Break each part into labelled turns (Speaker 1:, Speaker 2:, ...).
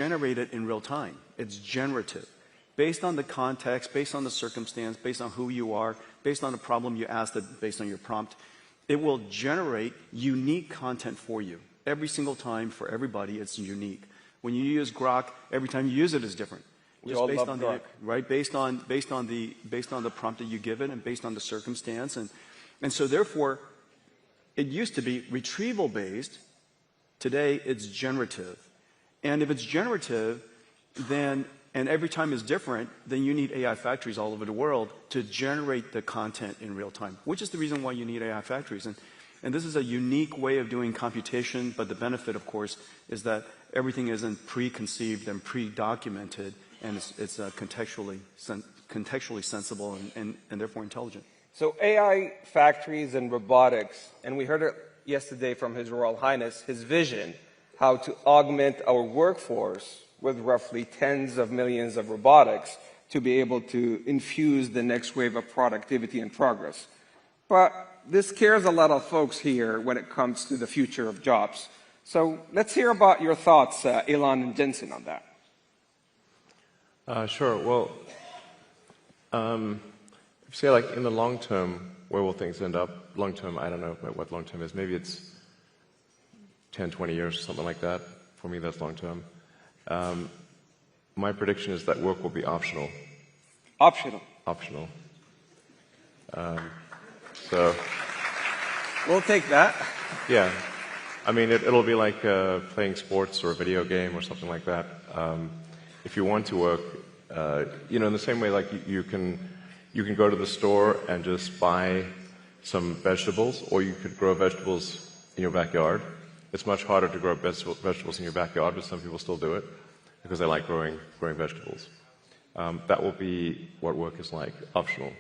Speaker 1: generated in real time. It's generative. Based on the context, based on the circumstance, based on who you are, based on the problem you asked, based on your prompt, it will generate unique content for you. Every single time for everybody, it's unique. When you use Grok, every time you use it is different. Just based on the, right? Based on the prompt that you give it and based on the circumstance. And so therefore, it used to be retrieval based. Today it's generative. And if it's generative, then, and every time is different, then you need AI factories all over the world to generate the content in real time, which is the reason why you need AI factories. And this is a unique way of doing computation, but the benefit, of course, is that everything isn't preconceived and pre-documented, and it's contextually sensible and therefore intelligent.
Speaker 2: So AI factories and robotics, and we heard it yesterday from His Royal Highness, his vision, how to augment our workforce with roughly tens of millions of robotics to be able to infuse the next wave of productivity and progress. But this scares a lot of folks here when it comes to the future of jobs. So let's hear about your thoughts, Elon and Jensen, on that.
Speaker 3: Sure. Well, say like in the long term, where will things end up? Long term, I don't know what long term is. Maybe it's 10, 20 years or something like that. For me, that's long term. My prediction is that work will be optional.
Speaker 2: Optional?
Speaker 3: Optional. So
Speaker 2: we'll take that.
Speaker 3: Yeah. I mean, it'll be like playing sports or a video game or something like that. If you want to work, in the same way, like you can go to the store and just buy some vegetables, or you could grow vegetables in your backyard. It's much harder to grow vegetables in your backyard, but some people still do it because they like growing vegetables. That will be what work is like, optional.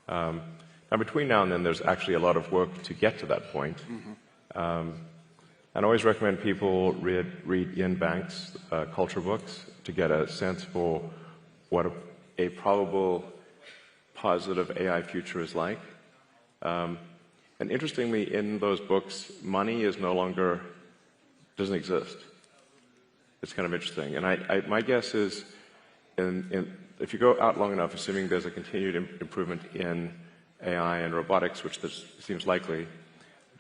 Speaker 3: Now, between now and then, there's actually a lot of work to get to that point. Mm-hmm. And I always recommend people read Ian Banks' culture books to get a sense for what a probable positive AI future is like. And interestingly, in those books, money is doesn't exist. It's kind of interesting. And my guess is, if you go out long enough, assuming there's a continued improvement in AI and robotics, which seems likely,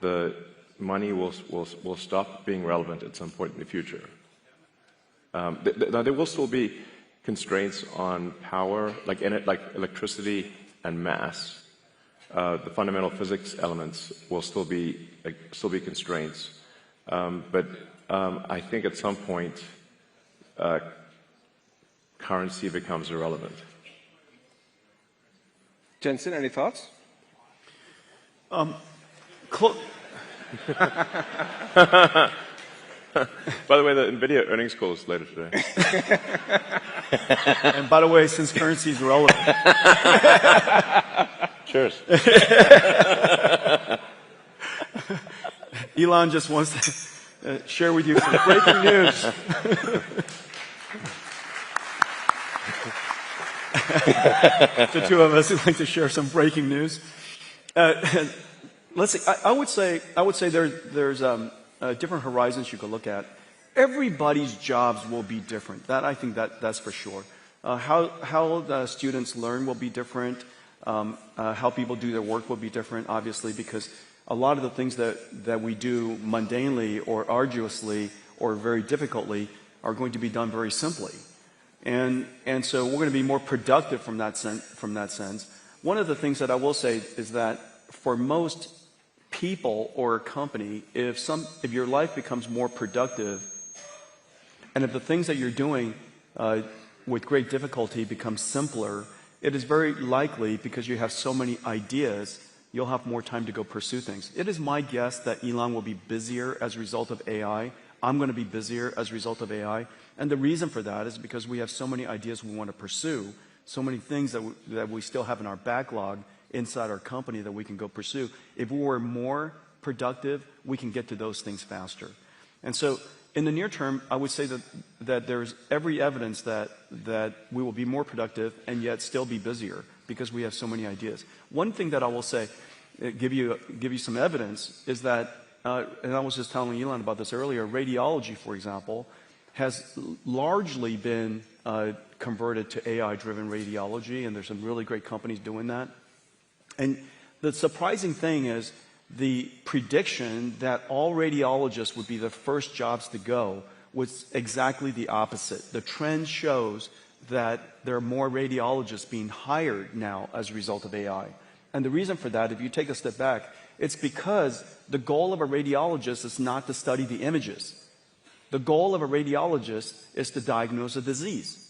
Speaker 3: the money will stop being relevant at some point in the future. Now, there will still be constraints on power, like electricity and mass. The fundamental physics elements will still be constraints. But I think at some point, currency becomes irrelevant.
Speaker 2: Jensen, any thoughts?
Speaker 3: By the way, the NVIDIA earnings call is later today.
Speaker 1: And by the way, since currency is relevant.
Speaker 3: Cheers.
Speaker 1: Elon just wants to share with you some breaking news. The two of us would like to share some breaking news. Let's see. I would say there's different horizons you could look at. Everybody's jobs will be different. I think that's for sure. How the students learn will be different. How people do their work will be different, obviously, because a lot of the things that we do mundanely or arduously or very difficultly are going to be done very simply. And so we're going to be more productive from that sense. One of the things that I will say is that for most people or a company, if your life becomes more productive, and if the things that you're doing with great difficulty become simpler, it is very likely, because you have so many ideas, you'll have more time to go pursue things. It is my guess that Elon will be busier as a result of AI. I'm going to be busier as a result of AI. And the reason for that is because we have so many ideas we want to pursue, so many things that we still have in our backlog inside our company that we can go pursue. If we were more productive, we can get to those things faster. And so in the near term, I would say that there's every evidence that we will be more productive and yet still be busier because we have so many ideas. One thing that I will say, give you some evidence, is that, and I was just telling Elon about this earlier, radiology, for example, has largely been converted to AI-driven radiology, and there's some really great companies doing that. And the surprising thing is the prediction that all radiologists would be the first jobs to go was exactly the opposite. The trend shows that there are more radiologists being hired now as a result of AI. And the reason for that, if you take a step back, it's because the goal of a radiologist is not to study the images. The goal of a radiologist is to diagnose a disease.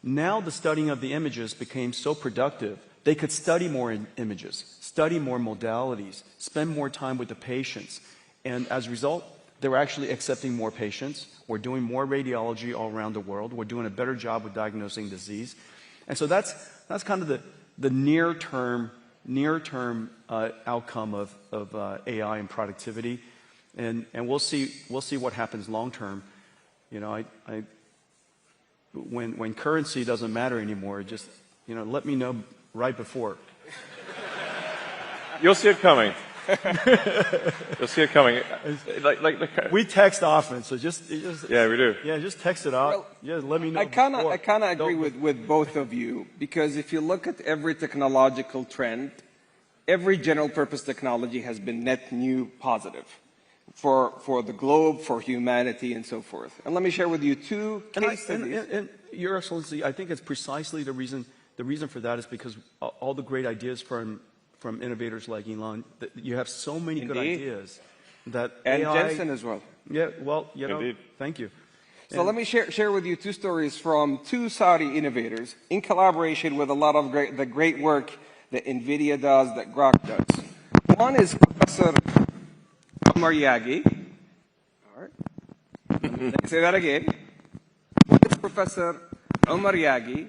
Speaker 1: Now the studying of the images became so productive, they could study more images, study more modalities, spend more time with the patients. And as a result, they were actually accepting more patients. We're doing more radiology all around the world. We're doing a better job with diagnosing disease. And so that's kind of the near-term outcome of AI and productivity. And we'll see what happens long-term. You know, when currency doesn't matter anymore, just, you know, let me know right before.
Speaker 3: You'll see it coming. You'll see it coming.
Speaker 1: We text often, so just
Speaker 3: yeah, we do.
Speaker 1: Yeah, just text it out.
Speaker 2: Well,
Speaker 1: yeah, let me know.
Speaker 2: I kind of agree with both of you, because if you look at every technological trend, every general purpose technology has been net new positive for the globe, for humanity, and so forth. And let me share with you two case studies.
Speaker 1: And Your Excellency, I think it's precisely the reason for that is because all the great ideas from innovators like Elon, that you have so many good ideas that
Speaker 2: and
Speaker 1: AI,
Speaker 2: Jensen as well.
Speaker 1: Yeah, well, you know,
Speaker 3: Indeed.
Speaker 1: thank you.
Speaker 2: So let me share with you two stories from two Saudi innovators in collaboration with a lot of the great work that NVIDIA does, that Grok does. One is Professor Omar Yagi. All right. Let me say that again. One is Professor Omar Yagi,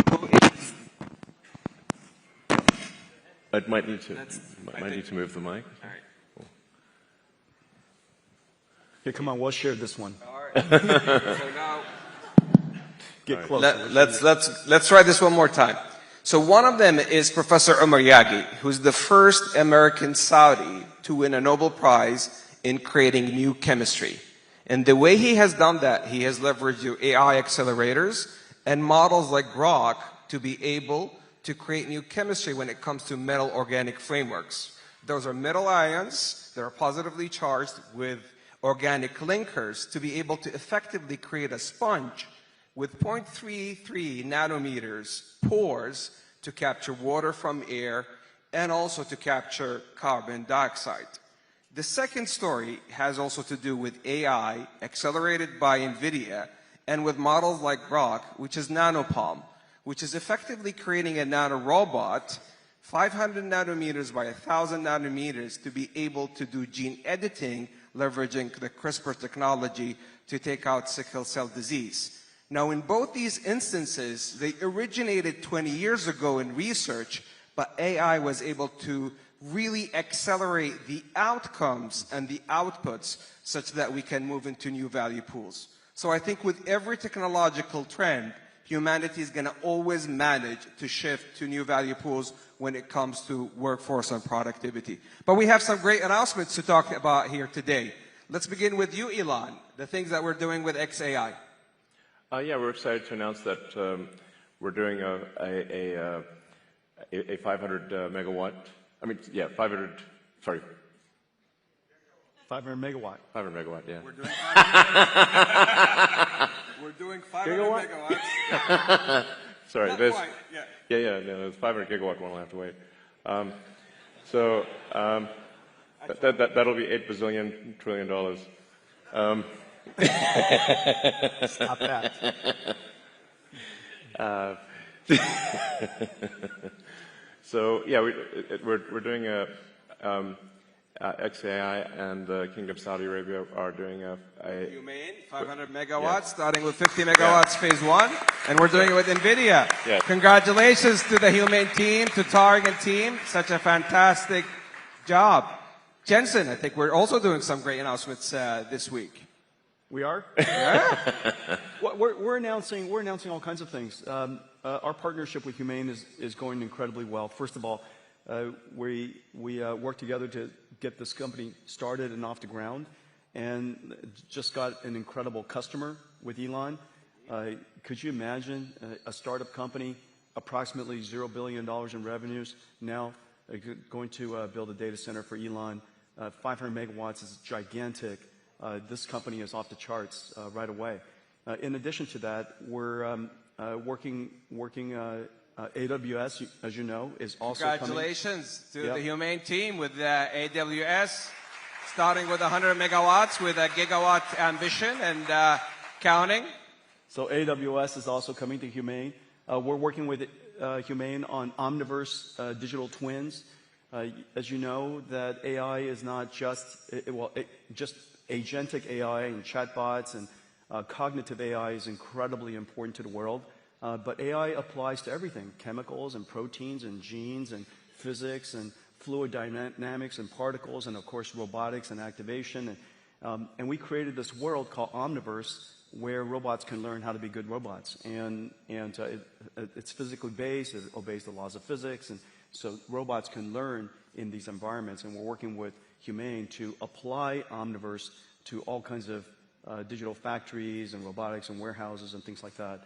Speaker 2: who is...
Speaker 3: I might need to move the mic.
Speaker 2: All right.
Speaker 3: Cool.
Speaker 1: Here, come on, we'll share this one.
Speaker 2: All right. So now,
Speaker 1: Get closer.
Speaker 2: let's try this one more time. So one of them is Professor Omar Yagi, who's the first American Saudi to win a Nobel Prize in creating new chemistry. And the way he has done that, he has leveraged your AI accelerators and models like Grok to be able to create new chemistry when it comes to metal organic frameworks. Those are metal ions that are positively charged with organic linkers to be able to effectively create a sponge with 0.33 nanometers pores to capture water from air and also to capture carbon dioxide. The second story has also to do with AI accelerated by NVIDIA and with models like Grok, which is nanopalm, which is effectively creating a nanorobot 500 nanometers by 1,000 nanometers to be able to do gene editing, leveraging the CRISPR technology to take out sickle cell disease. Now, in both these instances, they originated 20 years ago in research, but AI was able to really accelerate the outcomes and the outputs such that we can move into new value pools. So I think with every technological trend, humanity is going to always manage to shift to new value pools when it comes to workforce and productivity. But we have some great announcements to talk about here today. Let's begin with you, Elon, the things that we're doing with XAI.
Speaker 3: Yeah, we're excited to announce that we're doing a 500 megawatt. I mean, yeah, 500. Sorry.
Speaker 1: 500 megawatt.
Speaker 3: 500 megawatt. Yeah.
Speaker 2: We're doing 500 megawatts.
Speaker 3: Sorry.
Speaker 2: Not
Speaker 3: There's,
Speaker 2: quite, yeah.
Speaker 3: Yeah. No, there's 500 gigawatt one. We'll have to wait. That'll be $8 bazillion trillion.
Speaker 1: Stop that.
Speaker 3: So yeah, we're doing a XAI, and the Kingdom of Saudi Arabia are doing a
Speaker 2: Humane, 500 megawatts, starting with 50 megawatts phase one, and we're doing it with NVIDIA.
Speaker 3: Yes.
Speaker 2: Congratulations to the Humane team, to Tariq and team, such a fantastic job. Jensen, I think we're also doing some great announcements this week.
Speaker 1: We are?
Speaker 2: Yeah.
Speaker 1: Well, we're announcing all kinds of things. Our partnership with Humane is going incredibly well. First of all, we work together to get this company started and off the ground, and just got an incredible customer with Elon. Could you imagine a startup company, approximately $0 billion in revenues, now going to build a data center for Elon? 500 megawatts is gigantic. This company is off the charts right away. In addition to that, we're working AWS, as you know, is also
Speaker 4: Congratulations to the Humane team with AWS, starting with 100 megawatts with a gigawatt ambition and counting.
Speaker 1: So AWS is also coming to Humane. We're working with Humane on Omniverse digital twins. As you know, that AI is not just, just agentic AI and chatbots and cognitive AI is incredibly important to the world. But AI applies to everything, chemicals and proteins and genes and physics and fluid dynamics and particles and, of course, robotics and activation. And we created this world called Omniverse where robots can learn how to be good robots. And it's physically based, it obeys the laws of physics, and so robots can learn in these environments. And we're working with Humane to apply Omniverse to all kinds of digital factories and robotics and warehouses and things like that.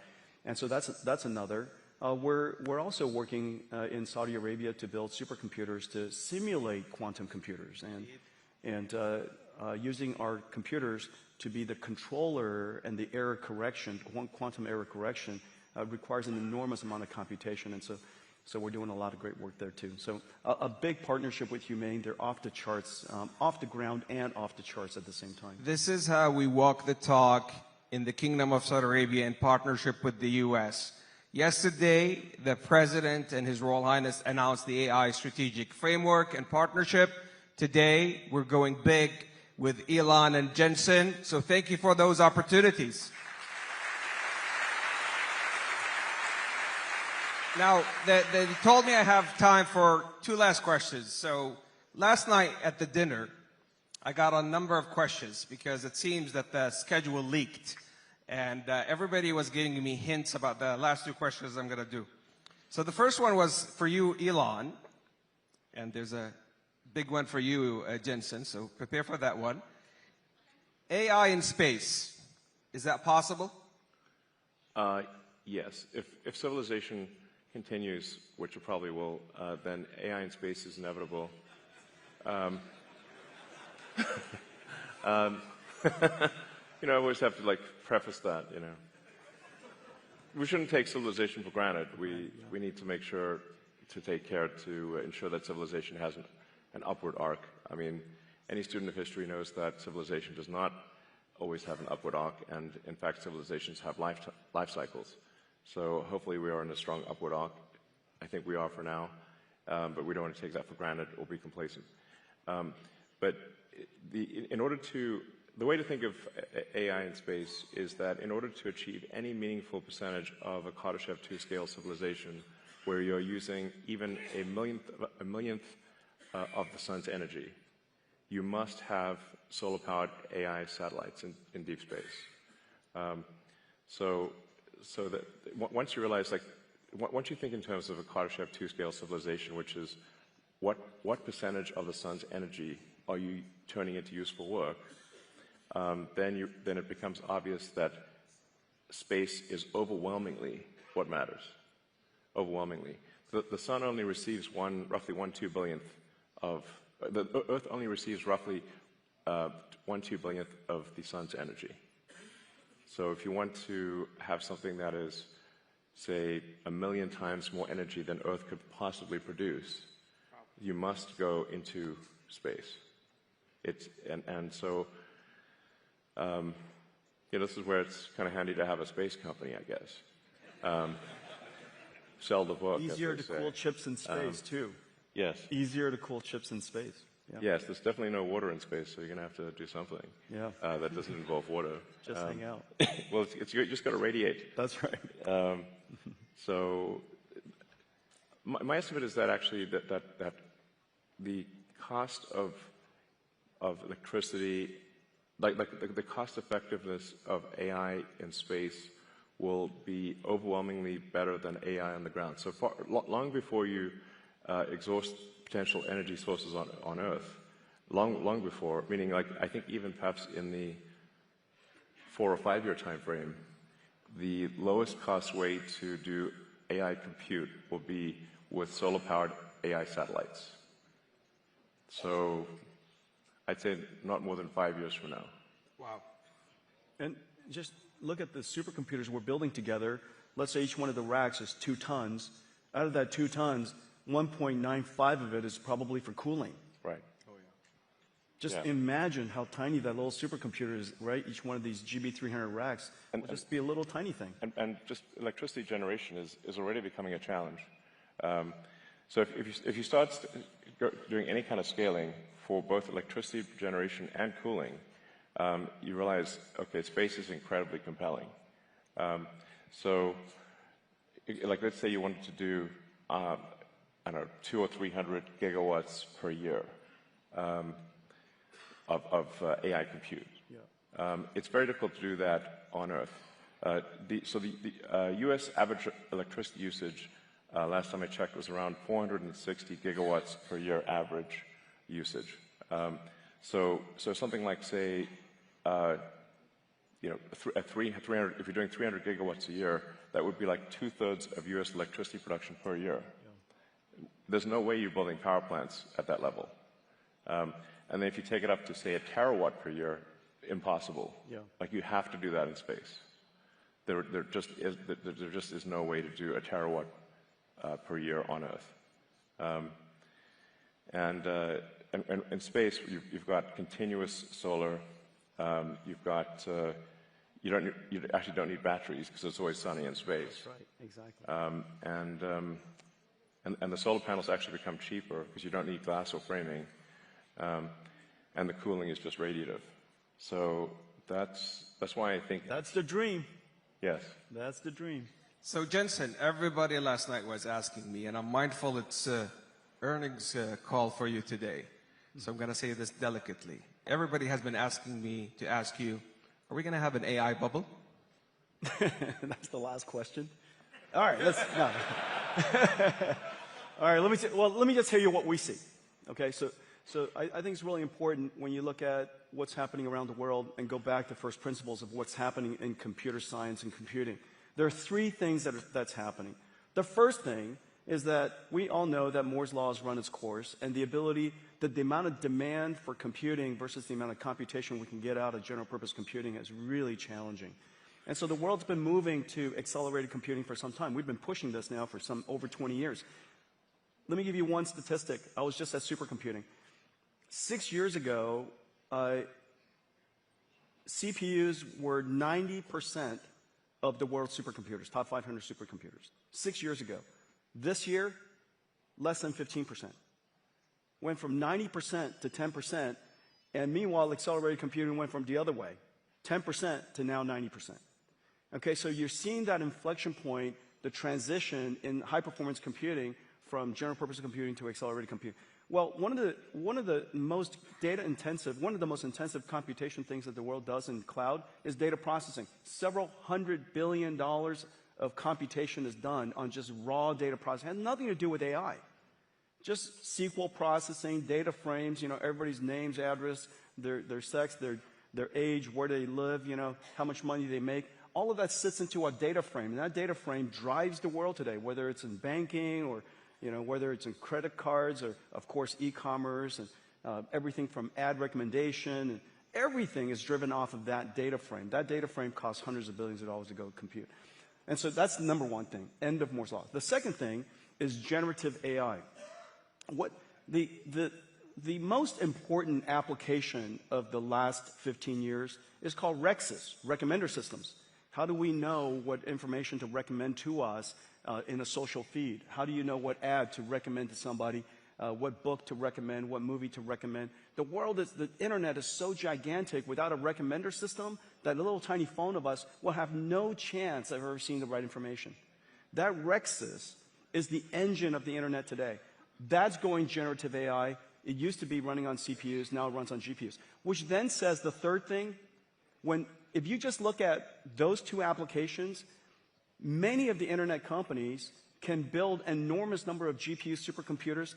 Speaker 1: And so that's another. We're also working in Saudi Arabia to build supercomputers to simulate quantum computers and using our computers to be the controller and the error correction. Quantum error correction requires an enormous amount of computation, and so we're doing a lot of great work there too. So a big partnership with Humane. They're off the charts, off the ground and off the charts at the same time.
Speaker 4: This is how we walk the talk in the Kingdom of Saudi Arabia in partnership with the U.S. Yesterday, the President and His Royal Highness announced the AI Strategic Framework and Partnership. Today, we're going big with Elon and Jensen. So thank you for those opportunities. Now, they told me I have time for two last questions. So last night at the dinner, I got a number of questions because it seems that the schedule leaked. And everybody was giving me hints about the last two questions I'm going to do. So the first one was for you, Elon. And there's a big one for you, Jensen. So prepare for that one. AI in space. Is that possible?
Speaker 3: Yes. If civilization continues, which it probably will, then AI in space is inevitable. You know, I always have to preface that, you know. We shouldn't take civilization for granted. We need to make sure to take care to ensure that civilization has an upward arc. I mean, any student of history knows that civilization does not always have an upward arc, and in fact, civilizations have life cycles. So hopefully we are in a strong upward arc. I think we are for now, but we don't want to take that for granted or be complacent. But the way to think of AI in space is that in order to achieve any meaningful percentage of a Kardashev 2 scale civilization, where you're using even a millionth of the sun's energy, you must have solar-powered AI satellites in deep space. So that once you realize, once you think in terms of a Kardashev 2 scale civilization, which is what percentage of the sun's energy are you turning into useful work, then it becomes obvious that space is overwhelmingly what matters. Overwhelmingly, the sun only receives roughly 1/2 billionth of the Earth only receives roughly 1/2 billionth of the sun's energy. So if you want to have something that is, say, 1,000,000 times more energy than Earth could possibly produce, you must go into space. So this is where it's kind of handy to have a space company, I guess. Sell the book.
Speaker 1: Easier to cool chips in space, too.
Speaker 3: Yes.
Speaker 1: Easier to cool chips in space. Yeah.
Speaker 3: Yes, there's definitely no water in space, so you're going to have to do something that doesn't involve water.
Speaker 1: Just hang out.
Speaker 3: Well, you just got to radiate.
Speaker 1: That's right.
Speaker 3: So my estimate is that actually that the cost of electricity, the cost effectiveness of AI in space will be overwhelmingly better than AI on the ground. So long before you exhaust potential energy sources on Earth, long before, meaning I think even perhaps in the 4 or 5 year time frame, the lowest cost way to do AI compute will be with solar-powered AI satellites. So I'd say not more than 5 years from now.
Speaker 4: Wow.
Speaker 1: And just look at the supercomputers we're building together. Let's say each one of the racks is 2 tons. Out of that 2 tons, 1.95 of it is probably for cooling.
Speaker 3: Right.
Speaker 1: Just
Speaker 3: Yeah.
Speaker 1: imagine how tiny that little supercomputer is, right? Each one of these GB300 racks will just be a little tiny thing.
Speaker 3: And just electricity generation is already becoming a challenge. So if you start doing any kind of scaling for both electricity generation and cooling, you realize, okay, space is incredibly compelling. So, like, let's say you wanted to do, I don't know, 200 or 300 gigawatts per year of AI compute.
Speaker 1: Yeah.
Speaker 3: It's very difficult to do that on Earth. The U.S. average electricity usage, last time I checked, was around 460 gigawatts per year average usage. So something like, say, at 300, if you're doing 300 gigawatts a year, that would be like 2/3 of U.S. electricity production per year. Yeah. There's no way you're building power plants at that level. And then if you take it up to, say, a terawatt per year, impossible.
Speaker 1: Yeah. Like,
Speaker 3: you have to do that in space. There just is no way to do a terawatt per year on Earth. And in space, you've got continuous solar. You've got you actually don't need batteries because it's always sunny in space.
Speaker 1: That's right, exactly.
Speaker 3: And the solar panels actually become cheaper because you don't need glass or framing, and the cooling is just radiative. So that's why I think
Speaker 1: that's the dream.
Speaker 3: Yes,
Speaker 1: that's the dream.
Speaker 4: So Jensen, everybody last night was asking me, and I'm mindful it's earnings call for you today. So I'm going to say this delicately. Everybody has been asking me to ask you, are we going to have an AI bubble?
Speaker 1: That's the last question. All right, no. All right, let me just tell you what we see. Okay, so I think it's really important when you look at what's happening around the world and go back to first principles of what's happening in computer science and computing. There are 3 things that's happening. The first thing is that we all know that Moore's law has run its course, and the amount of demand for computing versus the amount of computation we can get out of general purpose computing is really challenging. And so the world's been moving to accelerated computing for some time. We've been pushing this now for over 20 years. Let me give you one statistic. I was just at supercomputing. 6 years ago, CPUs were 90% of the world's supercomputers, top 500 supercomputers. 6 years ago. This year, less than 15%. Went from 90% to 10%, and meanwhile, accelerated computing went from the other way, 10% to now 90%. Okay, so you're seeing that inflection point, the transition in high-performance computing from general-purpose computing to accelerated computing. Well, one of the most data-intensive, one of the most intensive computation things that the world does in cloud is data processing. Several $100 billion of computation is done on just raw data processing. It has nothing to do with AI. Just SQL processing, data frames, everybody's names, address, their sex, their age, where they live, how much money they make. All of that sits into a data frame, and that data frame drives the world today, whether it's in banking or whether it's in credit cards or, of course, e-commerce and everything from ad recommendation. And everything is driven off of that data frame. That data frame costs hundreds of billions of dollars to go compute. And so that's the number one thing, end of Moore's law. The second thing is generative AI. The most important application of the last 15 years is called REXs, recommender systems. How do we know what information to recommend to us in a social feed? How do you know what ad to recommend to somebody, what book to recommend, what movie to recommend? The internet is so gigantic without a recommender system that a little tiny phone of us will have no chance of ever seeing the right information. That REXs is the engine of the internet today. That's going generative AI. It used to be running on CPUs, now it runs on GPUs. Which then says the third thing, if you just look at those 2 applications, many of the internet companies can build an enormous number of GPU supercomputers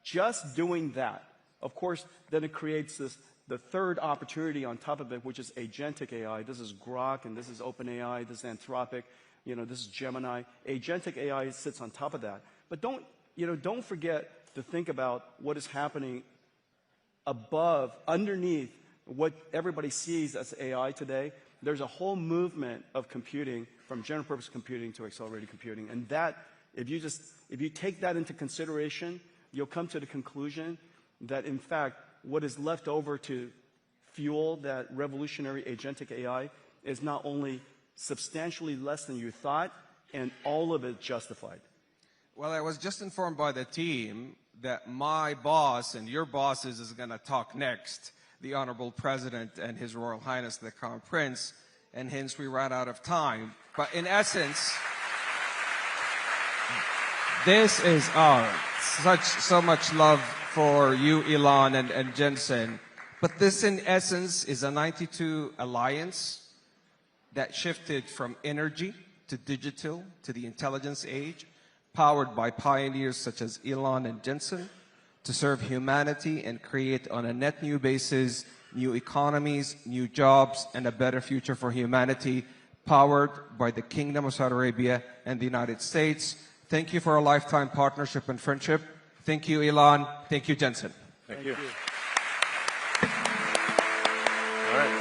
Speaker 1: just doing that. Of course, then it creates the third opportunity on top of it, which is agentic AI. This is Grok, and this is OpenAI, this is Anthropic, this is Gemini. Agentic AI sits on top of that. But don't forget to think about what is happening above, underneath what everybody sees as AI today. There's a whole movement of computing from general purpose computing to accelerated computing. And that, if you take that into consideration, you'll come to the conclusion that, in fact, what is left over to fuel that revolutionary agentic AI is not only substantially less than you thought, and all of it justified.
Speaker 4: Well, I was just informed by the team that my boss and your bosses is going to talk next, the Honorable President and His Royal Highness the Crown Prince, and hence we ran out of time. But in essence, this is so much love for you, Elon and Jensen. But this, in essence, is a 92 alliance that shifted from energy to digital to the intelligence age, powered by pioneers such as Elon and Jensen, to serve humanity and create on a net new basis new economies, new jobs, and a better future for humanity, powered by the Kingdom of Saudi Arabia and the United States. Thank you for a lifetime partnership and friendship. Thank you, Elon. Thank you, Jensen.
Speaker 3: Thank you. All right.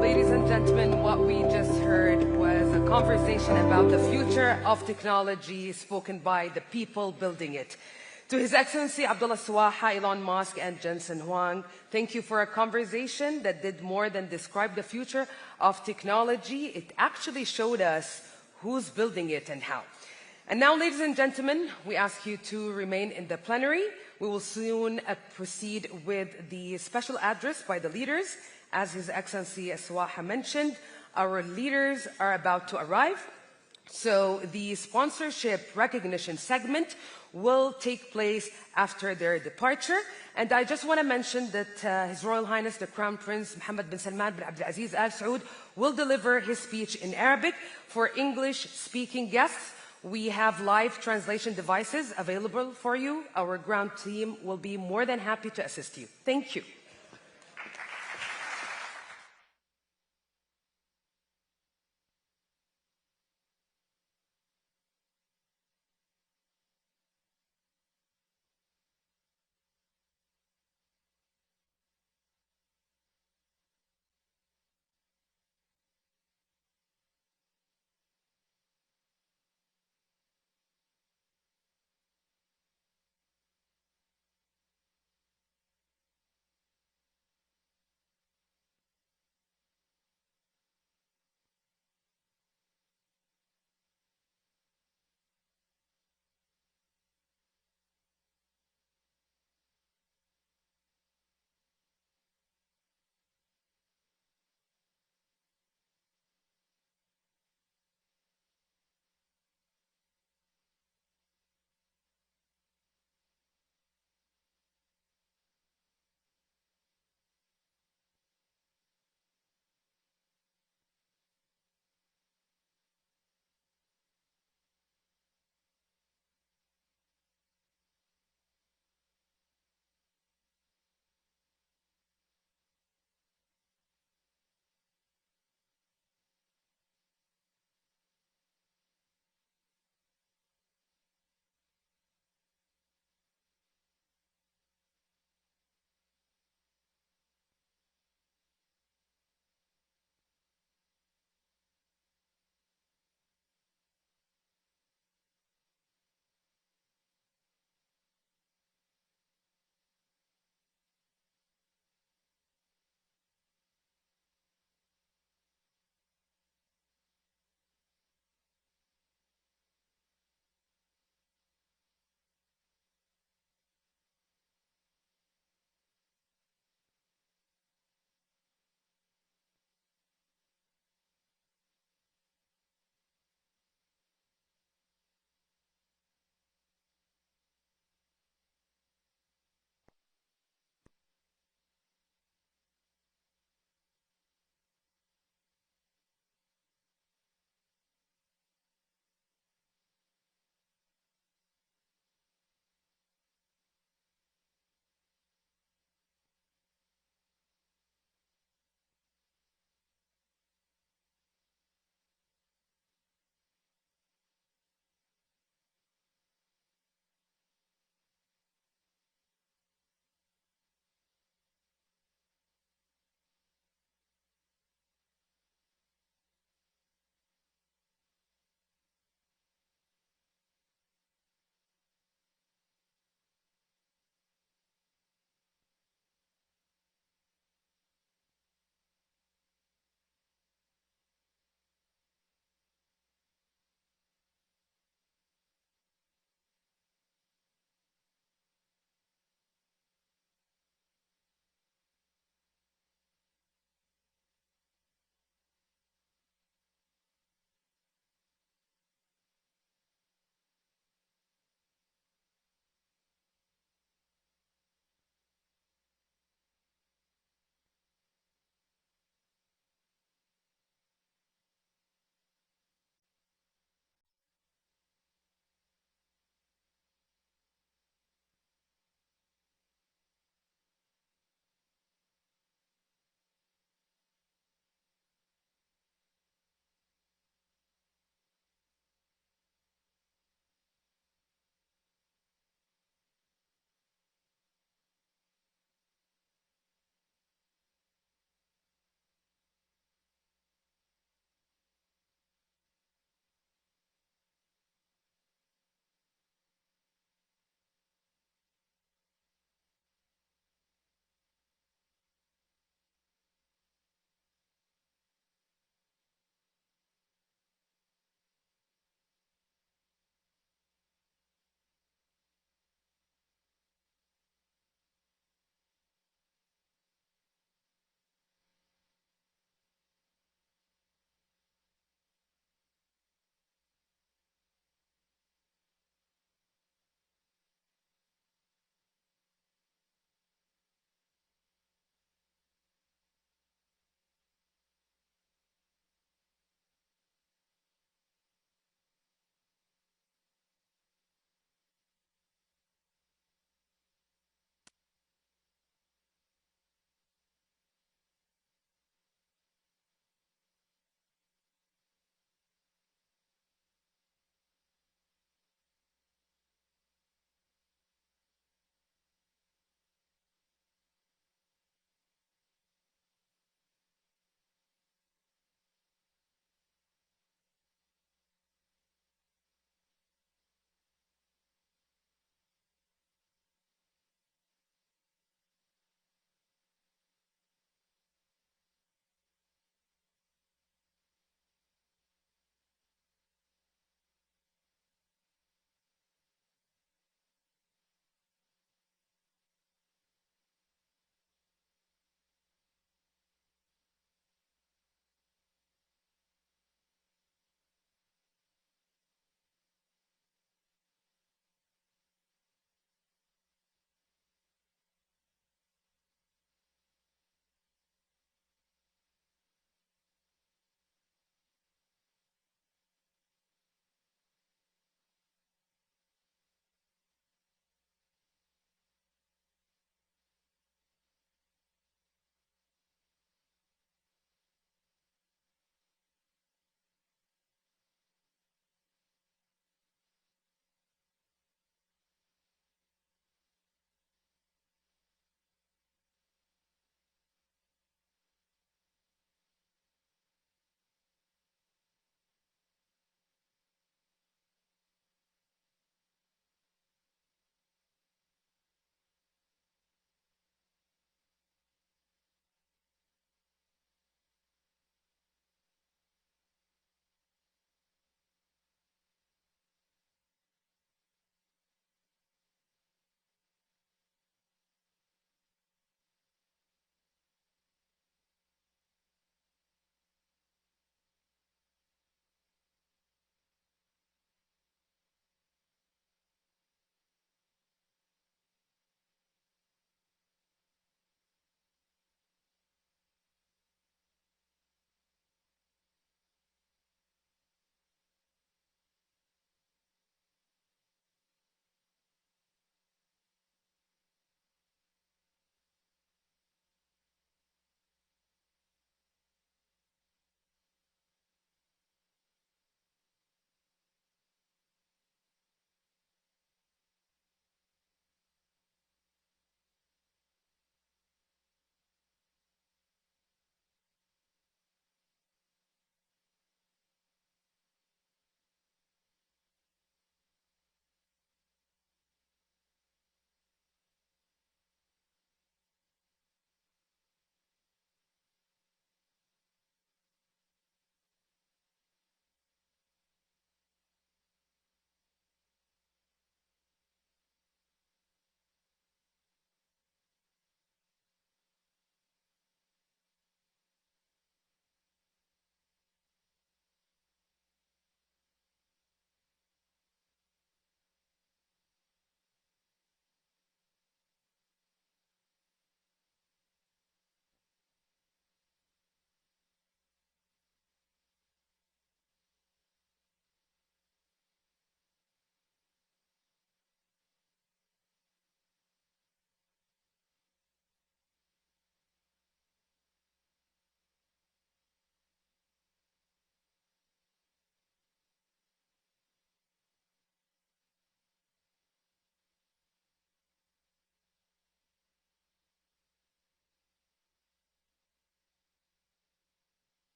Speaker 5: Ladies and gentlemen, what we just heard was a conversation about the future of technology spoken by the people building it. To His Excellency Abdullah Swaha, Elon Musk, and Jensen Huang, thank you for a conversation that did more than describe the future of technology. It actually showed us who's building it and how. And now, ladies and gentlemen, we ask you to remain in the plenary. We will soon proceed with the special address by the leaders. As His Excellency Swaha mentioned, our leaders are about to arrive. So the sponsorship recognition segment will take place after their departure. And I just want to mention that His Royal Highness the Crown Prince Mohammed bin Salman bin Abdul Aziz Al Saud will deliver his speech in Arabic. For English-speaking guests, we have live translation devices available for you. Our ground team will be more than happy to assist you. Thank you.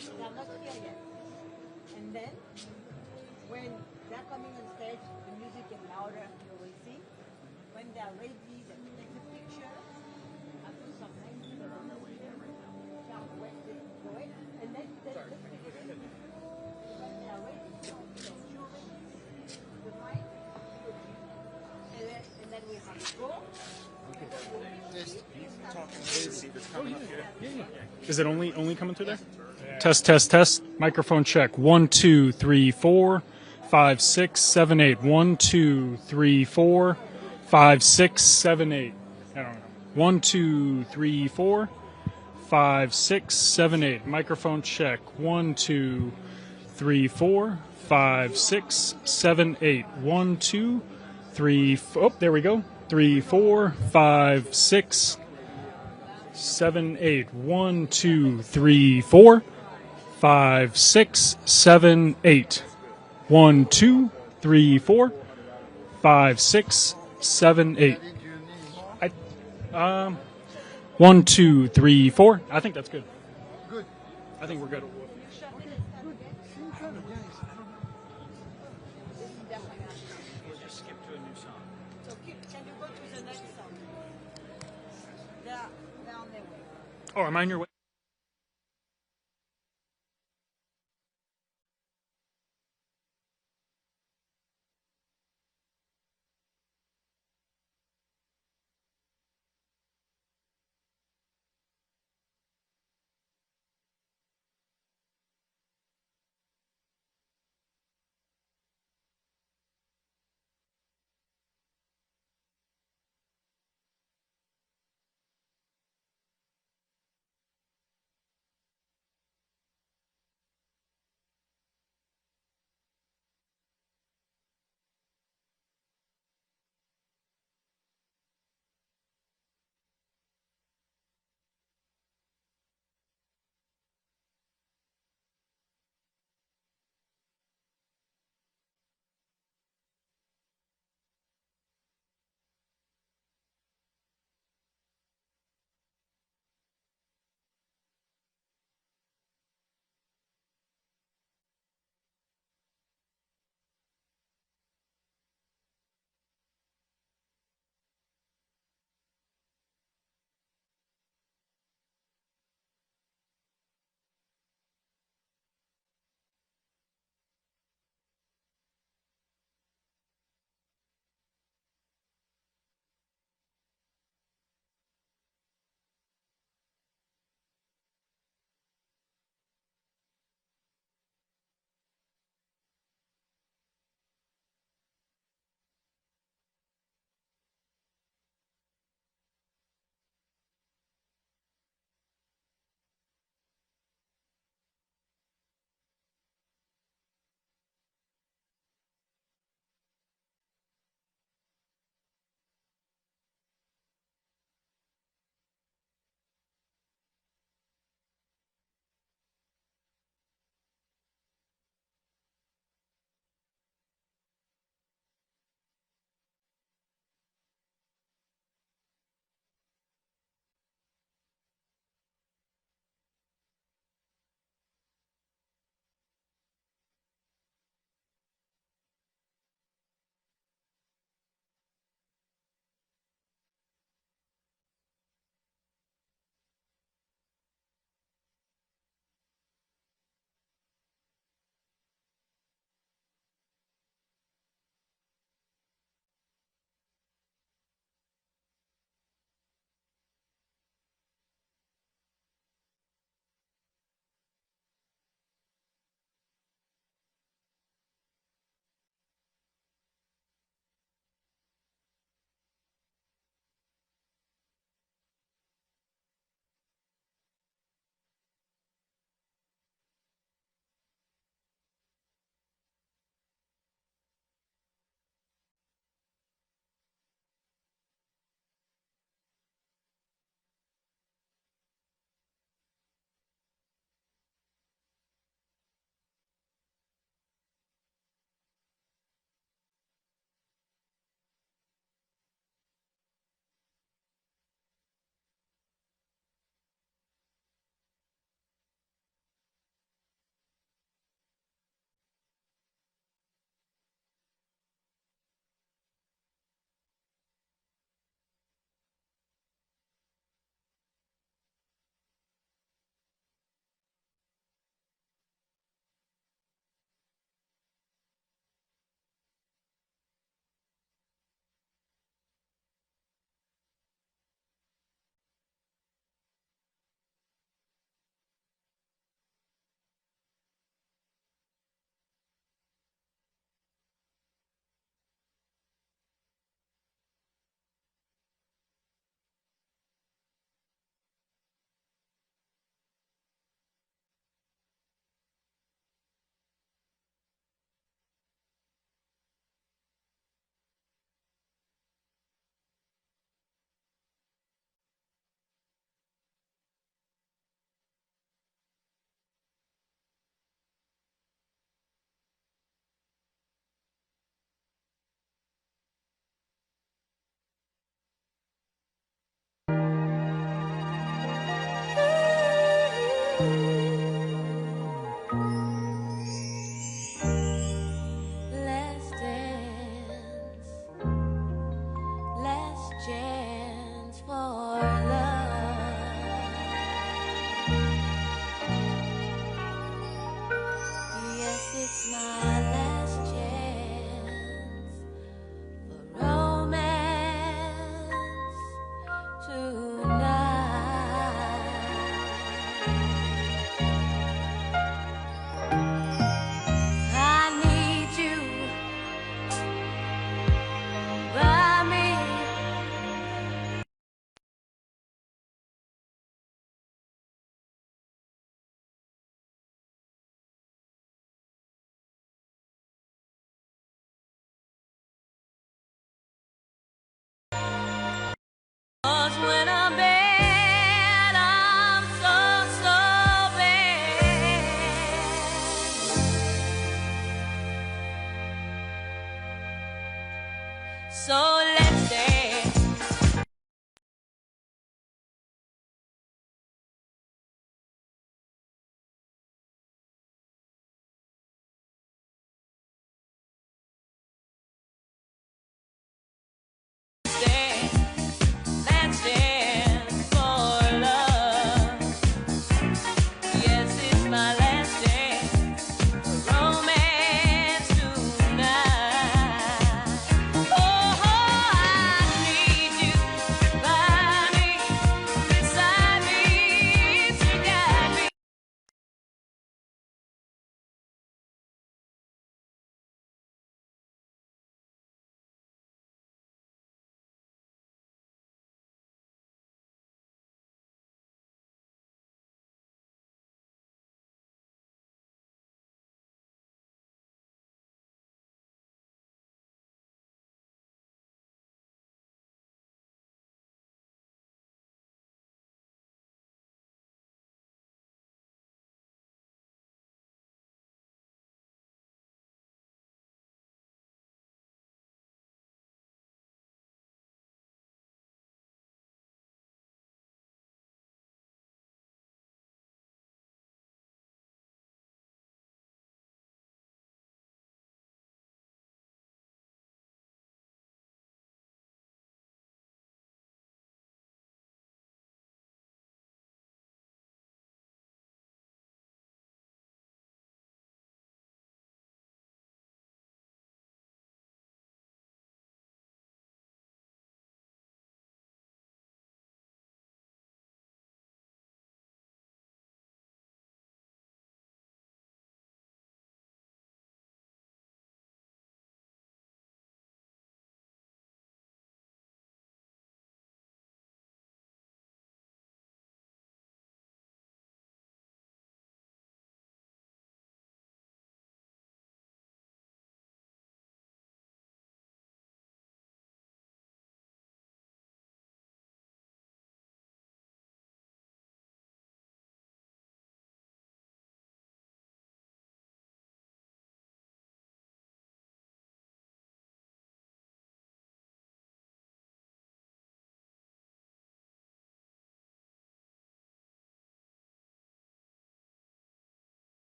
Speaker 6: They are not here yet. And then, when they're coming on stage, the music is louder, you will see. When they are ready, they take the picture. After some time, they are on their way there right now. Go away, and then let's take it in. When they are ready, so you're ready, the mic, and then we have to go.
Speaker 7: Is it only coming through there? Test, test, test. Microphone check. 1, 2, 3, 4, 5, 6, 7, 8. 1, 2, 3, 4, 5, 6, 7, 8. I don't know. 1, 2, 3, 4, 5, 6, 7, 8. Microphone check. 1, 2, 3, 4, 5, 6, 7, 8. 1, 2, 3, oh, there we go. 3, 4, 5, 6, 7, 8. 1, 2, 3, 4, 5, 6, 7, 8. 1, 2, 3, 4, 5, 6, 7, 8. 1, 2, 3, 4. I think that's good.
Speaker 8: Good.
Speaker 7: I think we're good.
Speaker 6: Just skip to a new song. So can you go to the next song? They're on their way.
Speaker 7: Oh, am I on your way?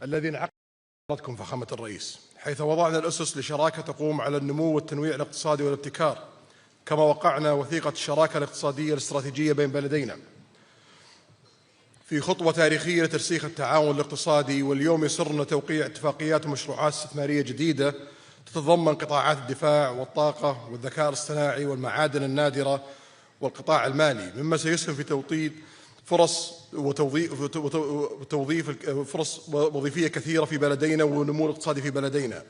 Speaker 8: الذي انعقدكم فخامة الرئيس، حيث وضعنا الأسس لشراكة تقوم على النمو والتنويع الاقتصادي والابتكار، كما وقعنا وثيقة الشراكة الاقتصادية الاستراتيجية بين بلدينا في خطوة تاريخية لترسيخ التعاون الاقتصادي. واليوم يسرنا توقيع اتفاقيات ومشروعات استثمارية جديدة تتضمن قطاعات الدفاع والطاقة والذكاء الاصطناعي والمعادن النادرة والقطاع المالي، مما سيسهم في توطيد فرص وتوظيف فرص وظيفية كثيرة في بلدينا والنمو الاقتصادي في بلدينا.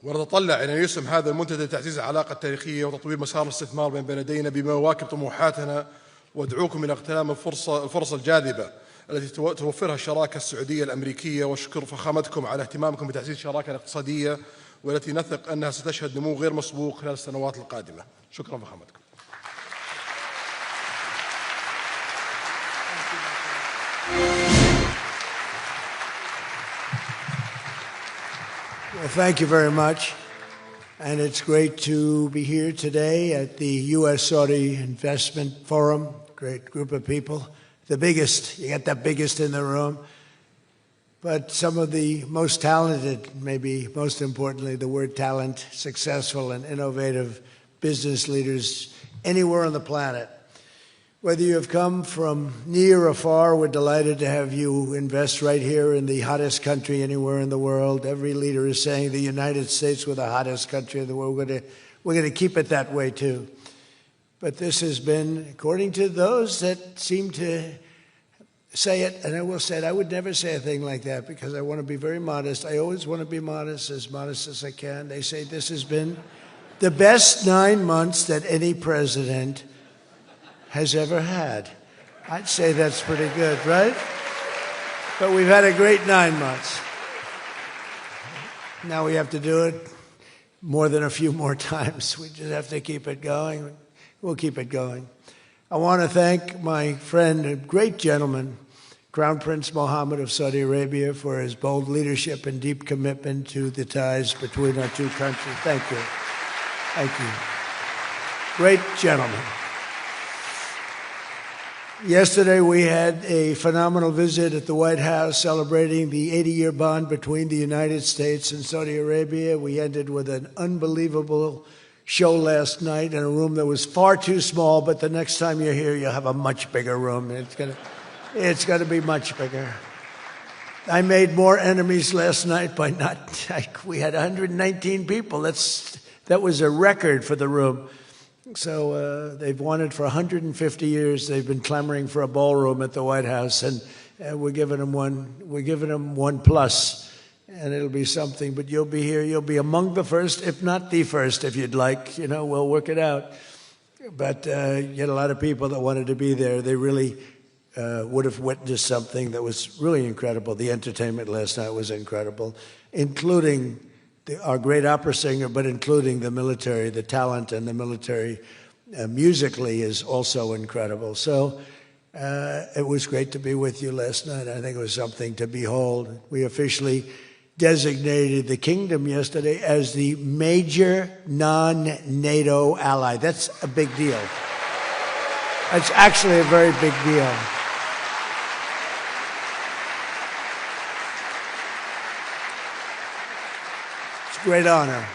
Speaker 8: ونتطلع إلى أن يسهم هذا المنتدى لتعزيز العلاقة التاريخية وتطوير مسار الاستثمار بين بلدينا بما يواكب طموحاتنا، وادعوكم إلى اغتنام الفرص الجاذبة التي توفرها الشراكة السعودية الأمريكية. واشكر فخامتكم على اهتمامكم بتعزيز الشراكة الاقتصادية، والتي نثق أنها ستشهد نمو غير مسبوق خلال السنوات القادمة. شكرا فخامتكم.
Speaker 9: Well, thank you very much. And it's great to be here today at the U.S. Saudi Investment Forum. Great group of people. The biggest, you got the biggest in the room. But some of the most talented, maybe most importantly, the word talent, successful and innovative business leaders anywhere on the planet. Whether you have come from near or far, we're delighted to have you invest right here in the hottest country anywhere in the world. Every leader is saying the United States we're the hottest country in the world. We're going to keep it that way too. But this has been, according to those that seem to say it, and I will say it, I would never say a thing like that because I want to be very modest. I always want to be modest as I can. They say this has been the best 9 months that any president has ever had. I'd say that's pretty good, right? But we've had a great 9 months. Now we have to do it more than a few more times. We just have to keep it going. We'll keep it going. I want to thank my friend, a great gentleman, Crown Prince Mohammed of Saudi Arabia, for his bold leadership and deep commitment to the ties between our two countries. Thank you. Thank you. Great gentleman. Yesterday we had a phenomenal visit at the White House celebrating the 80-year bond between the United States and Saudi Arabia. We ended with an unbelievable show last night in a room that was far too small, but the next time you're here, you'll have a much bigger room. It's gonna be much bigger. I made more enemies last night by we had 119 people. That was a record for the room. So they've wanted for 150 years. They've been clamoring for a ballroom at the White House, and we're giving them one. We're giving them one plus, and it'll be something. But you'll be here. You'll be among the first, if not the first, if you'd like. You know, we'll work it out. But you had a lot of people that wanted to be there. They really would have witnessed something that was really incredible. The entertainment last night was incredible, including our great opera singer, but including the military, the talent and the military musically is also incredible. So it was great to be with you last night. I think it was something to behold. We officially designated the kingdom yesterday as the major non-NATO ally. That's a big deal. That's actually a very big deal. Great honor.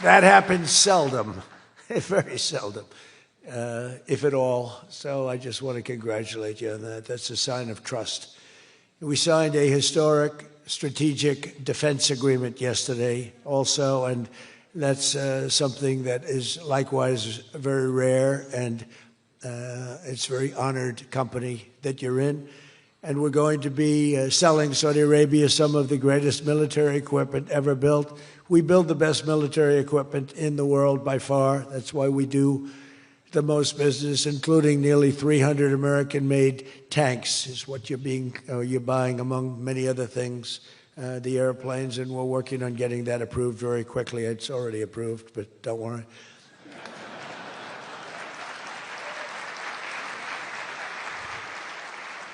Speaker 9: That happens seldom, very seldom, if at all. So I just want to congratulate you on that. That's a sign of trust. We signed a historic strategic defense agreement yesterday also, and that's something that is likewise very rare, and it's a very honored company that you're in. And we're going to be selling Saudi Arabia some of the greatest military equipment ever built. We build the best military equipment in the world by far. That's why we do the most business, including nearly 300 American-made tanks is what you're buying, among many other things, the airplanes, and we're working on getting that approved very quickly. It's already approved, but don't worry.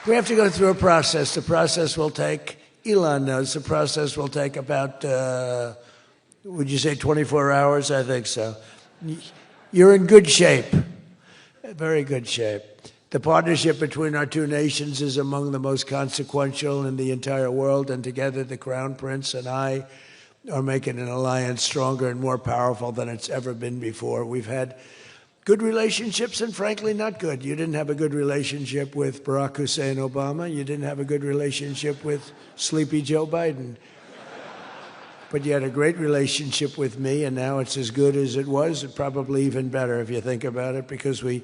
Speaker 9: We have to go through a process. The process will take, Elon knows, the process will take about, would you say 24 hours? I think so. You're in good shape, very good shape. The partnership between our two nations is among the most consequential in the entire world, and together the Crown Prince and I are making an alliance stronger and more powerful than it's ever been before. We've had good relationships and frankly not good. You didn't have a good relationship with Barack Hussein Obama. You didn't have a good relationship with Sleepy Joe Biden. But you had a great relationship with me, and now it's as good as it was, and probably even better if you think about it, because we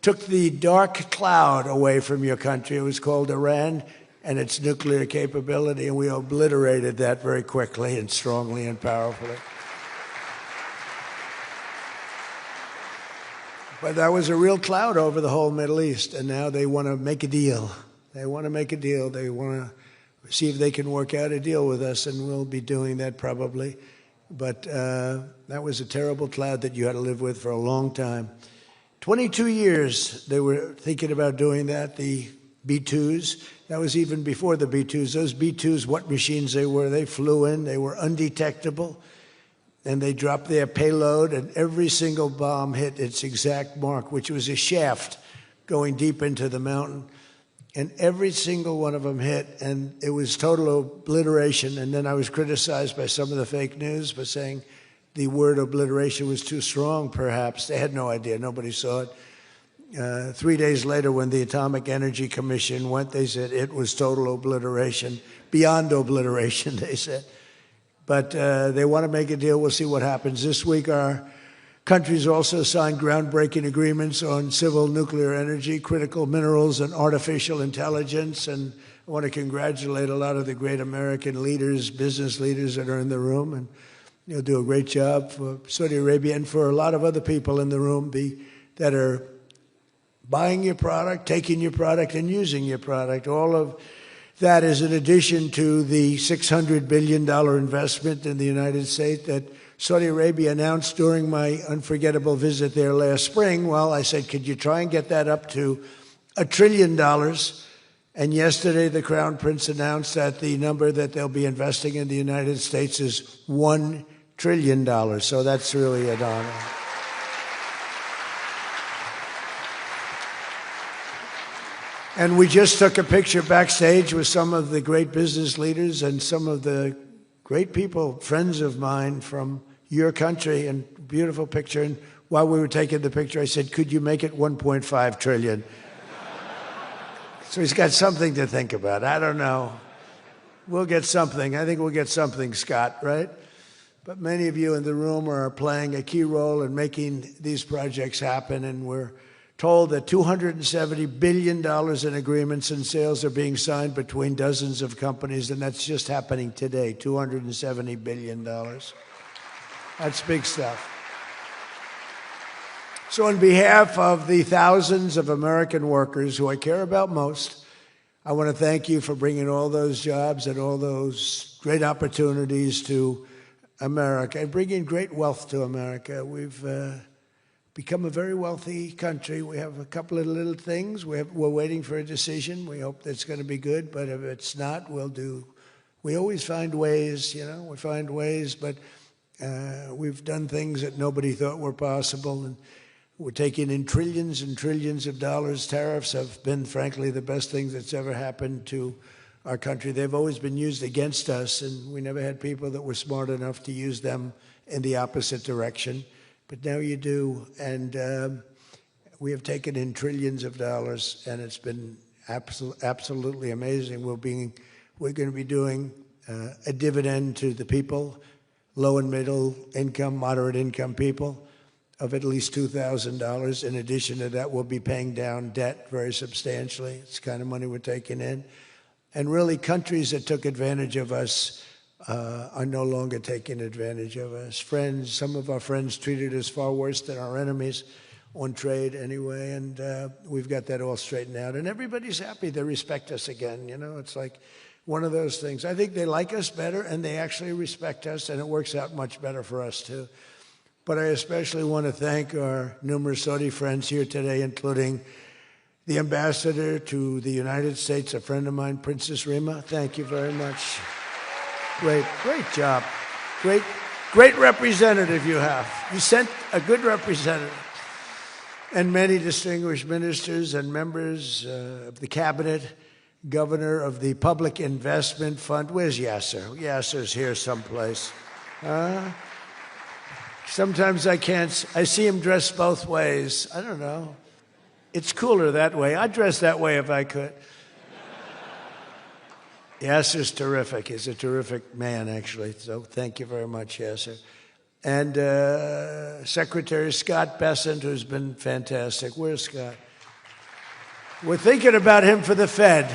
Speaker 9: took the dark cloud away from your country. It was called Iran and its nuclear capability, and we obliterated that very quickly and strongly and powerfully. But that was a real cloud over the whole Middle East, and now they want to make a deal. They want to make a deal. They want to see if they can work out a deal with us, and we'll be doing that probably. But that was a terrible cloud that you had to live with for a long time. 22 years they were thinking about doing that, the B-2s. That was even before the B-2s. Those B-2s, what machines they were, they flew in, they were undetectable, and they dropped their payload, and every single bomb hit its exact mark, which was a shaft going deep into the mountain. And every single one of them hit, and it was total obliteration. And then I was criticized by some of the fake news for saying the word obliteration was too strong, perhaps. They had no idea. Nobody saw it. 3 days later, when the Atomic Energy Commission went, they said it was total obliteration, beyond obliteration, they said. But they want to make a deal. We'll see what happens. This week, our countries also signed groundbreaking agreements on civil nuclear energy, critical minerals, and artificial intelligence. And I want to congratulate a lot of the great American leaders, business leaders that are in the room. And you'll do a great job for Saudi Arabia and for a lot of other people in the room that are buying your product, taking your product, and using your product. All of that is in addition to the $600 billion investment in the United States that Saudi Arabia announced during my unforgettable visit there last spring. Well, I said, could you try and get that up to $1 trillion? And yesterday, the Crown Prince announced that the number that they'll be investing in the United States is $1 trillion. So that's really an honor. And we just took a picture backstage with some of the great business leaders and some of the great people, friends of mine from your country, and beautiful picture. And while we were taking the picture, I said, could you make it 1.5 trillion? So he's got something to think about. I don't know. We'll get something. I think we'll get something, Scott, right? But many of you in the room are playing a key role in making these projects happen, and we're told that $270 billion in agreements and sales are being signed between dozens of companies, and that's just happening today, $270 billion. That's big stuff. So on behalf of the thousands of American workers who I care about most, I want to thank you for bringing all those jobs and all those great opportunities to America and bringing great wealth to America. We've become a very wealthy country. We have a couple of little things. We're waiting for a decision. We hope that's going to be good, but if it's not, we always find ways, we find ways, but we've done things that nobody thought were possible, and we're taking in trillions and trillions of dollars. Tariffs have been, frankly, the best thing that's ever happened to our country. They've always been used against us, and we never had people that were smart enough to use them in the opposite direction. But now you do, and we have taken in trillions of dollars, and it's been absolutely amazing. We're going to be doing a dividend to the people, low and middle income, moderate income people, of at least $2,000. In addition to that, we'll be paying down debt very substantially. It's the kind of money we're taking in. And really, countries that took advantage of us are no longer taking advantage of us. Friends, some of our friends treated us far worse than our enemies on trade anyway, and we've got that all straightened out. And everybody's happy. They respect us again. It's like one of those things. I think they like us better, and they actually respect us, and it works out much better for us, too. But I especially want to thank our numerous Saudi friends here today, including the ambassador to the United States, a friend of mine, Princess Rima. Thank you very much. Great job. Great representative you have. You sent a good representative. and many distinguished ministers and members of the cabinet, governor of the Public Investment Fund. Where's Yasser? Yasser's here someplace. Sometimes I see him dressed both ways. I don't know. It's cooler that way. I'd dress that way if I could. Yasser's terrific. He's a terrific man, actually. So thank you very much, Yasser. And Secretary Scott Bessent, who's been fantastic. Where's Scott? We're thinking about him for the Fed,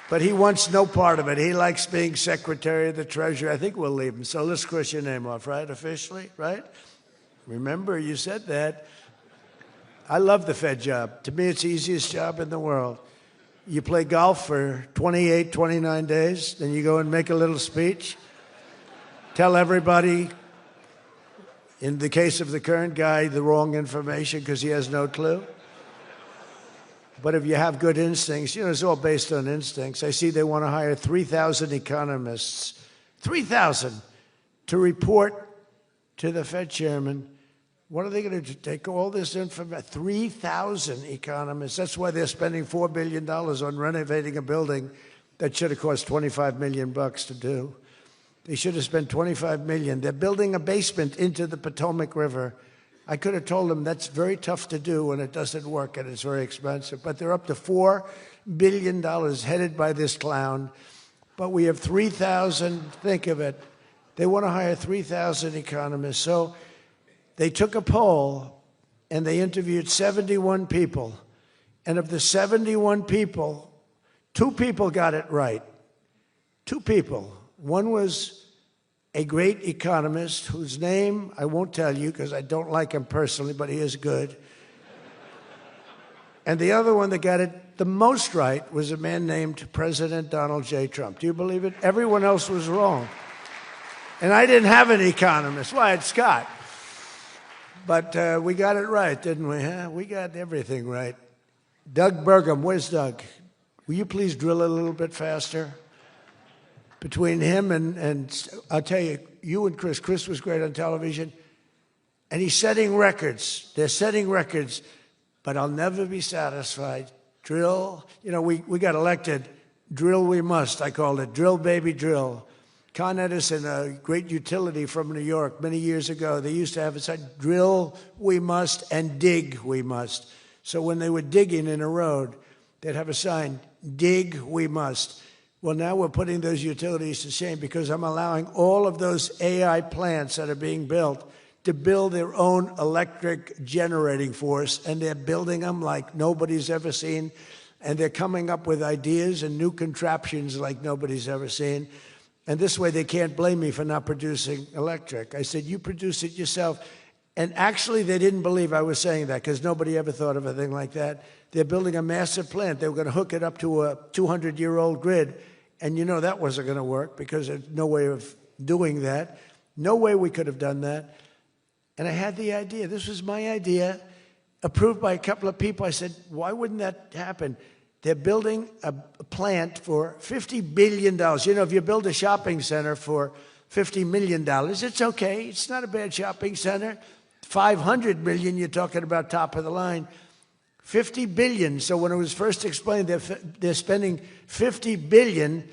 Speaker 9: but he wants no part of it. He likes being Secretary of the Treasury. I think we'll leave him. So let's cross your name off, right? Officially, right? Remember, you said that. I love the Fed job. To me, it's the easiest job in the world. You play golf for 28, 29 days, then you go and make a little speech, tell everybody, in the case of the current guy, the wrong information because he has no clue. But if you have good instincts, it's all based on instincts. I see they want to hire 3,000 economists, 3,000, to report to the Fed chairman. What are they going to do? Take all this information? 3,000 economists. That's why they're spending $4 billion on renovating a building that should have cost $25 million to do. They should have spent $25 million. They're building a basement into the Potomac River. I could have told them that's very tough to do and it doesn't work and it's very expensive. But they're up to $4 billion headed by this clown. But we have 3,000, think of it. They want to hire 3,000 economists. So they took a poll and they interviewed 71 people. And of the 71 people, 2 people got it right. 2 people. One was a great economist whose name I won't tell you because I don't like him personally, but he is good. And the other one that got it the most right was a man named President Donald J. Trump. Do you believe it? Everyone else was wrong. And I didn't have an economist. Well, I had Scott. But we got it right, didn't we? Huh? We got everything right. Doug Burgum, where's Doug? Will you please drill a little bit faster? Between him and I'll tell you, you and Chris was great on television, and he's setting records. They're setting records, but I'll never be satisfied. Drill, we got elected. Drill we must, I called it. Drill, baby, drill. Con Edison, a great utility from New York many years ago, they used to have a sign, drill we must and dig we must. So when they were digging in a road, they'd have a sign, dig we must. Well, now we're putting those utilities to shame because I'm allowing all of those AI plants that are being built to build their own electric generating force, and they're building them like nobody's ever seen, and they're coming up with ideas and new contraptions like nobody's ever seen. And this way they can't blame me for not producing electric. I said, you produce it yourself. And actually they didn't believe I was saying that because nobody ever thought of a thing like that. They're building a massive plant. They were going to hook it up to a 200-year-old grid. And that wasn't going to work because there's no way of doing that. No way we could have done that. And I had the idea. This was my idea, approved by a couple of people. I said, why wouldn't that happen? They're building a plant for $50 billion. If you build a shopping center for $50 million, it's okay. It's not a bad shopping center. $500 million, you're talking about top of the line. $50 billion. So when it was first explained they're spending $50 billion,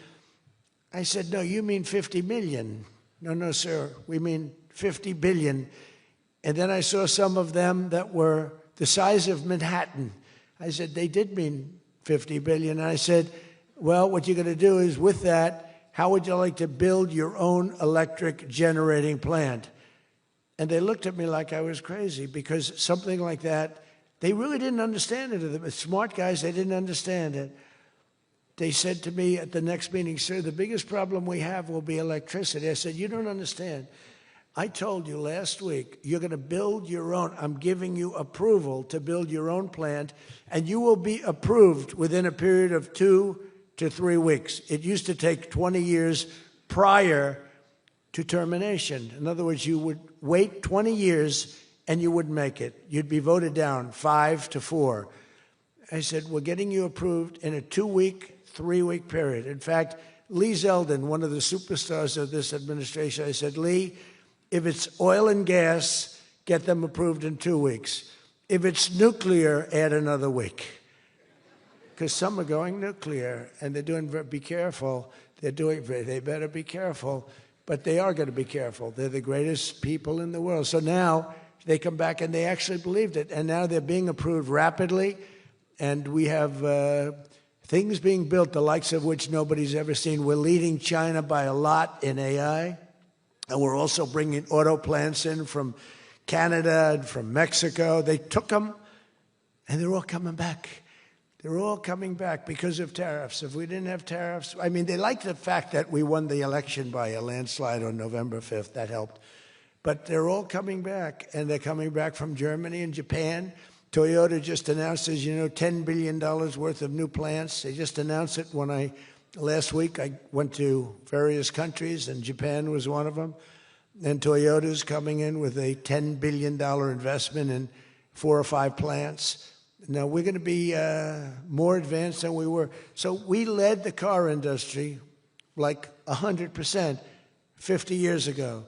Speaker 9: I said, no, you mean 50 million. No, sir, we mean 50 billion. And then I saw some of them that were the size of Manhattan. I said, they did mean 50 billion. And I said, well, what you're going to do is with that, how would you like to build your own electric generating plant? And they looked at me like I was crazy because something like that, they really didn't understand it. The smart guys, they didn't understand it. They said to me at the next meeting, sir, the biggest problem we have will be electricity. I said, you don't understand. I told you last week, you're going to build your own. I'm giving you approval to build your own plant, and you will be approved within a period of 2 to 3 weeks. It used to take 20 years prior to termination. In other words, you would wait 20 years and you wouldn't make it. You'd be voted down 5 to 4. I said, we're getting you approved in a 2-week, 3-week period. In fact, Lee Zeldin, one of the superstars of this administration, I said, Lee, if it's oil and gas, get them approved in 2 weeks. If it's nuclear, add another week. Because some are going nuclear, and they're doing, be careful. They better be careful. But they are going to be careful. They're the greatest people in the world. So now they come back and they actually believed it. And now they're being approved rapidly. And we have things being built, the likes of which nobody's ever seen. We're leading China by a lot in AI. And we're also bringing auto plants in from Canada and from Mexico. They took them, and they're all coming back. They're all coming back because of tariffs. If we didn't have tariffs, I mean, they like the fact that we won the election by a landslide on November 5th. That helped. But they're all coming back, and they're coming back from Germany and Japan. Toyota just announced, as you know, $10 billion worth of new plants. They just announced it last week. I went to various countries, and Japan was one of them. And Toyota's coming in with a $10 billion investment in 4 or 5 plants. Now, we're going to be more advanced than we were. So we led the car industry like 100% 50 years ago.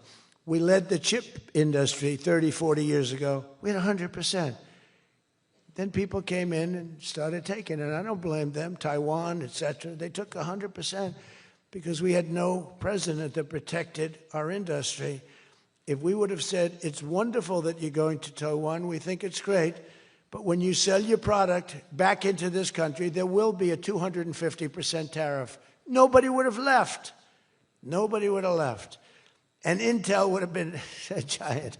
Speaker 9: We led the chip industry 30, 40 years ago. We had 100%. Then people came in and started taking it. I don't blame them, Taiwan, et cetera. They took 100% because we had no president that protected our industry. If we would have said, it's wonderful that you're going to Taiwan, we think it's great, but when you sell your product back into this country, there will be a 250% tariff. Nobody would have left. Nobody would have left. And Intel would have been a giant.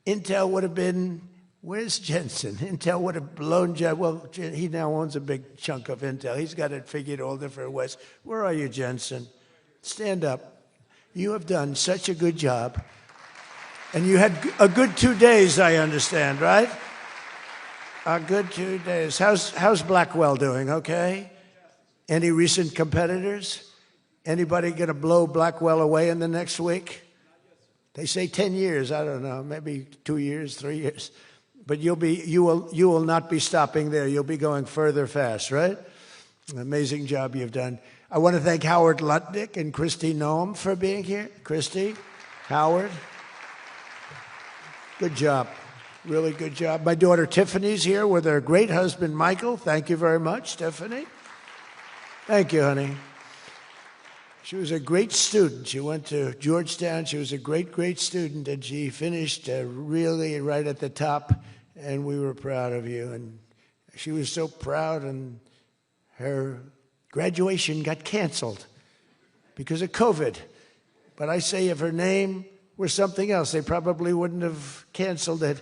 Speaker 9: Intel would have been, where's Jensen? Intel would have blown, well, he now owns a big chunk of Intel. He's got it figured all different ways. Where are you, Jensen? Stand up. You have done such a good job. And you had a good 2 days, I understand, right? A good 2 days. How's Blackwell doing, okay? Any recent competitors? Anybody going to blow Blackwell away in the next week? They say 10 years. I don't know, maybe 2 years, 3 years. But you will not be stopping there. You'll be going further fast, right? An amazing job you've done. I want to thank Howard Lutnick and Christy Noam for being here. Christy, Howard, good job. Really good job. My daughter Tiffany's here with her great husband, Michael. Thank you very much, Tiffany. Thank you, honey. She was a great student. She went to Georgetown. She was a great, great student, and she finished really right at the top, and we were proud of you. And she was so proud, and her graduation got canceled because of COVID. But I say if her name were something else, they probably wouldn't have canceled it.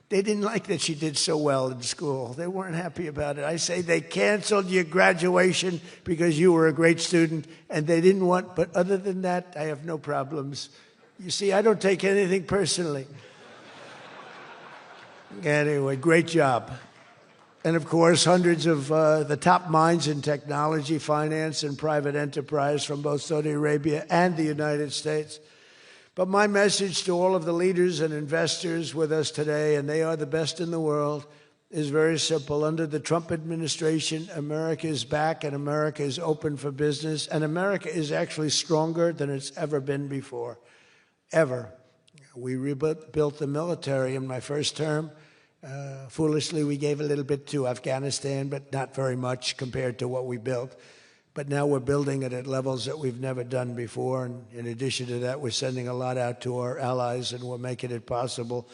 Speaker 9: They didn't like that she did so well in school. They weren't happy about it. I say they canceled your graduation because you were a great student, and they didn't want, but other than that, I have no problems. You see, I don't take anything personally. Anyway, great job. And of course, hundreds of the top minds in technology, finance, and private enterprise from both Saudi Arabia and the United States. But my message to all of the leaders and investors with us today, and they are the best in the world, is very simple. Under the Trump administration, America is back and America is open for business. And America is actually stronger than it's ever been before, ever. We rebuilt the military in my first term. Foolishly, we gave a little bit to Afghanistan, but not very much compared to what we built. But now we're building it at levels that we've never done before. And in addition to that, we're sending a lot out to our allies, and we're making it possible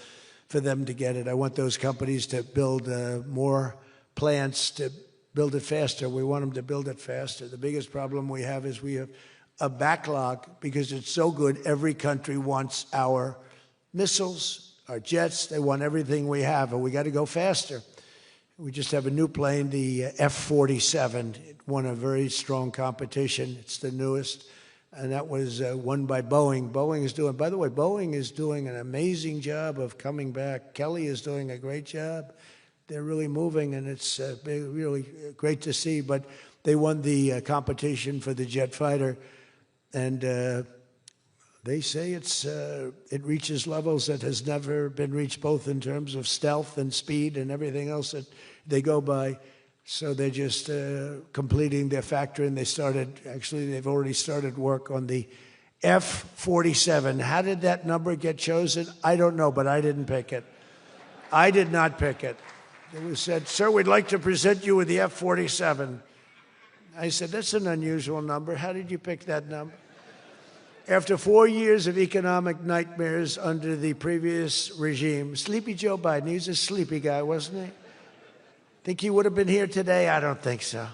Speaker 9: for them to get it. I want those companies to build more plants, to build it faster. We want them to build it faster. The biggest problem we have is we have a backlog because it's so good. Every country wants our missiles, our jets. They want everything we have, and we got to go faster. We just have a new plane, the F-47. It won a very strong competition. It's the newest, and that was won by Boeing. By the way, Boeing is doing an amazing job of coming back. Kelly is doing a great job. They're really moving, and it's really great to see. But they won the competition for the jet fighter, and they say it reaches levels that has never been reached, both in terms of stealth and speed and everything else that they go by. So they're just completing their factory, and they've already started work on the F-47. How did that number get chosen? I don't know, but I didn't pick it. I did not pick it. It was said, sir, we'd like to present you with the F-47. I said, that's an unusual number. How did you pick that number? After 4 years of economic nightmares under the previous regime, sleepy Joe Biden, he was a sleepy guy, wasn't he? Think he would have been here today? I don't think so.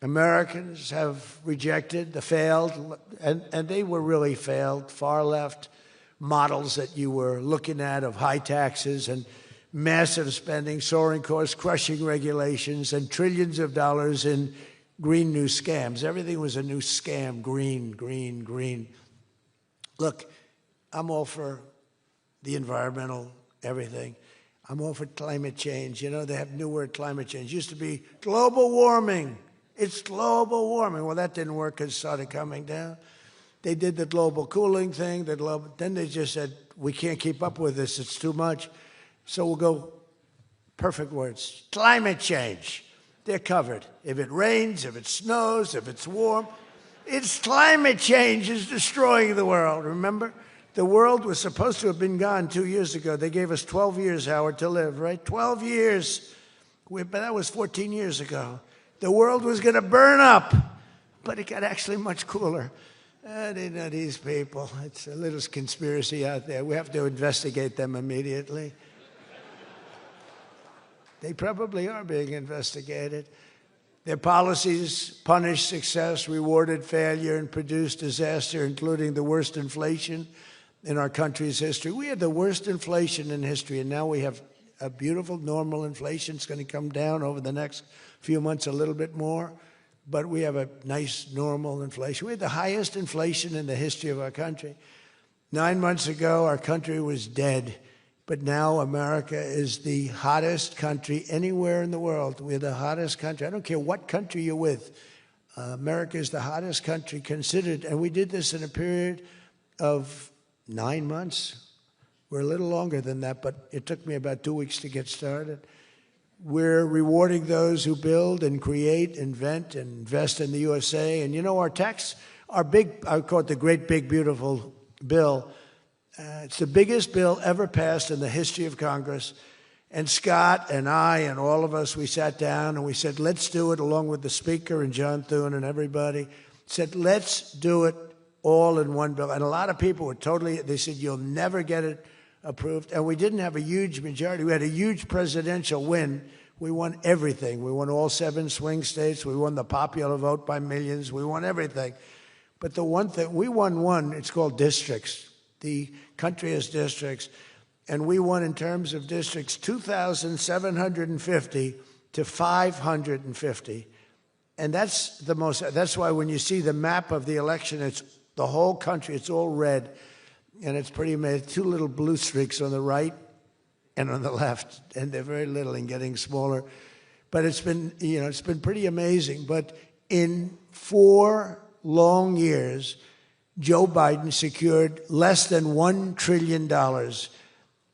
Speaker 9: Americans have rejected the failed, and they were really failed, far left models that you were looking at of high taxes and massive spending, soaring costs, crushing regulations, and trillions of dollars in green new scams. Everything was a new scam, green, green, green. Look, I'm all for the environmental everything. I'm all for climate change. You know, they have new word, climate change. It used to be global warming. It's global warming. Well, that didn't work because it started coming down. They did the global cooling thing. Then they just said, we can't keep up with this. It's too much. So we'll go, perfect words, climate change. They're covered. If it rains, if it snows, if it's warm, it's climate change is destroying the world. Remember? The world was supposed to have been gone 2 years ago. They gave us 12 years, Howard, to live, right? 12 years. But that was 14 years ago. The world was going to burn up, but it got actually much cooler. They know these people. It's a little conspiracy out there. We have to investigate them immediately. They probably are being investigated. Their policies punished success, rewarded failure, and produced disaster, including the worst inflation in our country's history. We had the worst inflation in history, and now we have a beautiful normal inflation. It's going to come down over the next few months a little bit more, but we have a nice normal inflation. We had the highest inflation in the history of our country. 9 months ago, our country was dead. But now America is the hottest country anywhere in the world. We're the hottest country. I don't care what country you're with. America is the hottest country considered. And we did this in a period of 9 months. We're a little longer than that, but it took me about 2 weeks to get started. We're rewarding those who build and create, invent, and invest in the USA. And you know, our big, I call it the great, big, beautiful bill. It's the biggest bill ever passed in the history of Congress. And Scott and I and all of us, we sat down and we said, let's do it, along with the Speaker and John Thune and everybody, said, let's do it all in one bill. And a lot of people were they said, you'll never get it approved. And we didn't have a huge majority. We had a huge presidential win. We won everything. We won all 7 swing states. We won the popular vote by millions. We won everything. But the one thing, we won one, it's called districts. The country has districts, and we won in terms of districts 2,750 to 550. And that's why when you see the map of the election, it's the whole country, it's all red, and it's pretty amazing. 2 little blue streaks on the right and on the left, and they're very little and getting smaller. But it's been pretty amazing. But in 4 long years, Joe Biden secured less than $1 trillion.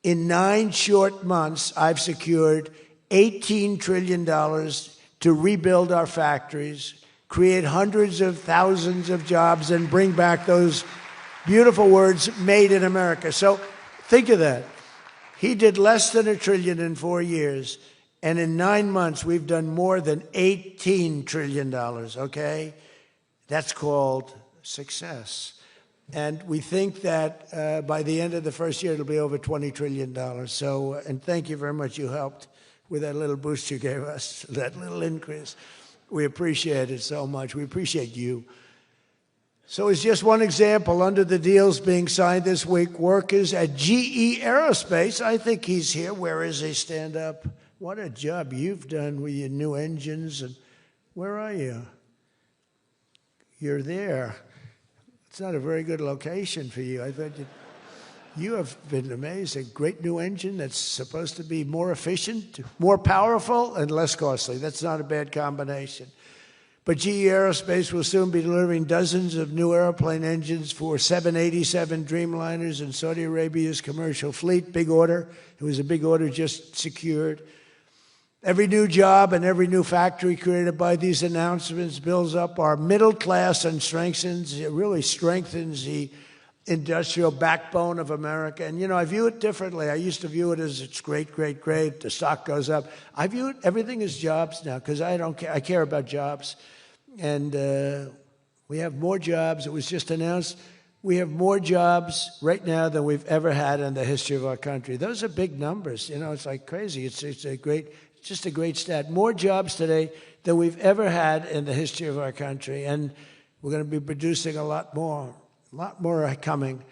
Speaker 9: In 9 short months, I've secured $18 trillion to rebuild our factories, create hundreds of thousands of jobs, and bring back those beautiful words, made in America. So think of that. He did less than $1 trillion in 4 years, and in 9 months, we've done more than $18 trillion, okay? That's called success. And we think that by the end of the first year, it'll be over $20 trillion. So, and thank you very much. You helped with that little boost you gave us, that little increase. We appreciate it so much. We appreciate you. So it's just one example. Under the deals being signed this week, workers at GE Aerospace, I think he's here. Where is he? Stand up. What a job you've done with your new engines. And where are you? You're there. It's not a very good location for you. I thought you have been amazing. Great new engine that's supposed to be more efficient, more powerful, and less costly. That's not a bad combination. But GE Aerospace will soon be delivering dozens of new airplane engines for 787 Dreamliners in Saudi Arabia's commercial fleet. Big order. It was a big order just secured. Every new job and every new factory created by these announcements builds up our middle class and it really strengthens the industrial backbone of America. And, you know, I view it differently. I used to view it as it's great, great, great. The stock goes up. I view it, everything is jobs now because I don't care. I care about jobs. And we have more jobs. It was just announced. We have more jobs right now than we've ever had in the history of our country. Those are big numbers. You know, it's like crazy. It's just a great stat. More jobs today than we've ever had in the history of our country. And we're going to be producing a lot more are coming.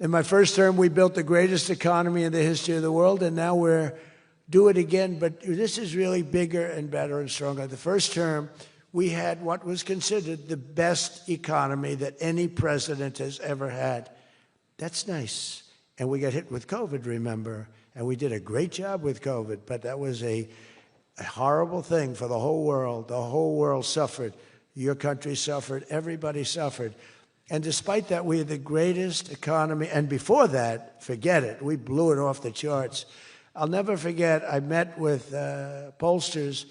Speaker 9: In my first term, we built the greatest economy in the history of the world, and now we're do it again. But this is really bigger and better and stronger. The first term, we had what was considered the best economy that any president has ever had. That's nice. And we got hit with COVID, remember? And we did a great job with COVID, but that was a horrible thing for the whole world. The whole world suffered. Your country suffered. Everybody suffered. And despite that, we had the greatest economy. And before that, forget it. We blew it off the charts. I'll never forget, I met with pollsters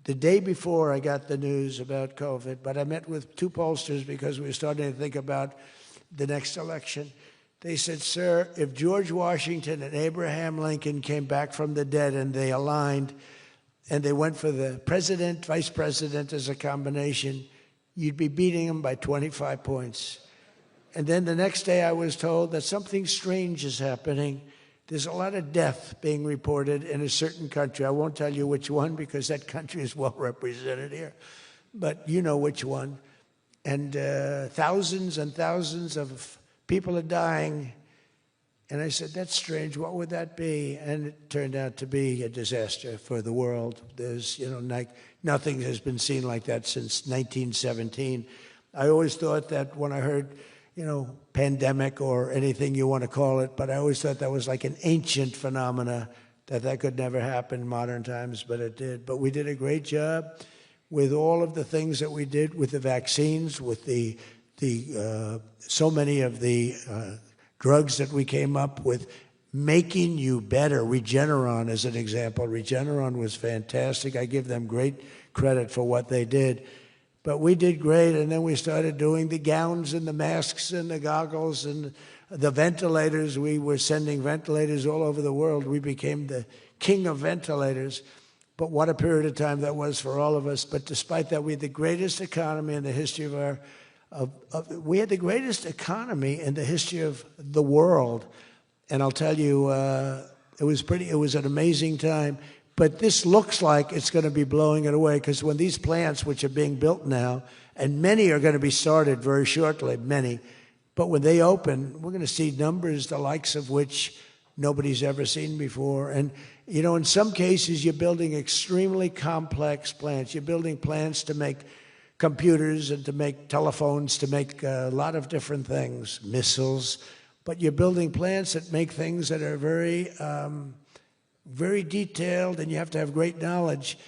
Speaker 9: the day before I got the news about COVID, but I met with two pollsters because we were starting to think about the next election. They said, sir, if George Washington and Abraham Lincoln came back from the dead and they aligned and they went for the president, vice president as a combination, you'd be beating them by 25 points. And then the next day I was told that something strange is happening. There's a lot of death being reported in a certain country. I won't tell you which one because that country is well represented here. But you know which one. And thousands and thousands of people are dying. And I said, that's strange. What would that be? And it turned out to be a disaster for the world. There's, you know, nothing has been seen like that since 1917. I always thought that when I heard, you know, pandemic or anything you want to call it, but I always thought that was like an ancient phenomena, that could never happen in modern times, but it did. But we did a great job with all of the things that we did with the vaccines, with the so many of the drugs that we came up with, making you better. Regeneron is an example. Regeneron was fantastic. I give them great credit for what they did. But we did great, and then we started doing the gowns and the masks and the goggles and the ventilators. We were sending ventilators all over the world. We became the king of ventilators. But what a period of time that was for all of us. But despite that, we had the greatest economy in the history of our we had the greatest economy in the history of the world. And I'll tell you, it was an amazing time. But this looks like it's going to be blowing it away, because when these plants, which are being built now, and many are going to be started very shortly, many, but when they open, we're going to see numbers the likes of which nobody's ever seen before. And, you know, in some cases, you're building extremely complex plants. You're building plants to make computers and to make telephones, to make a lot of different things, missiles. But you're building plants that make things that are very, very detailed, and you have to have great knowledge.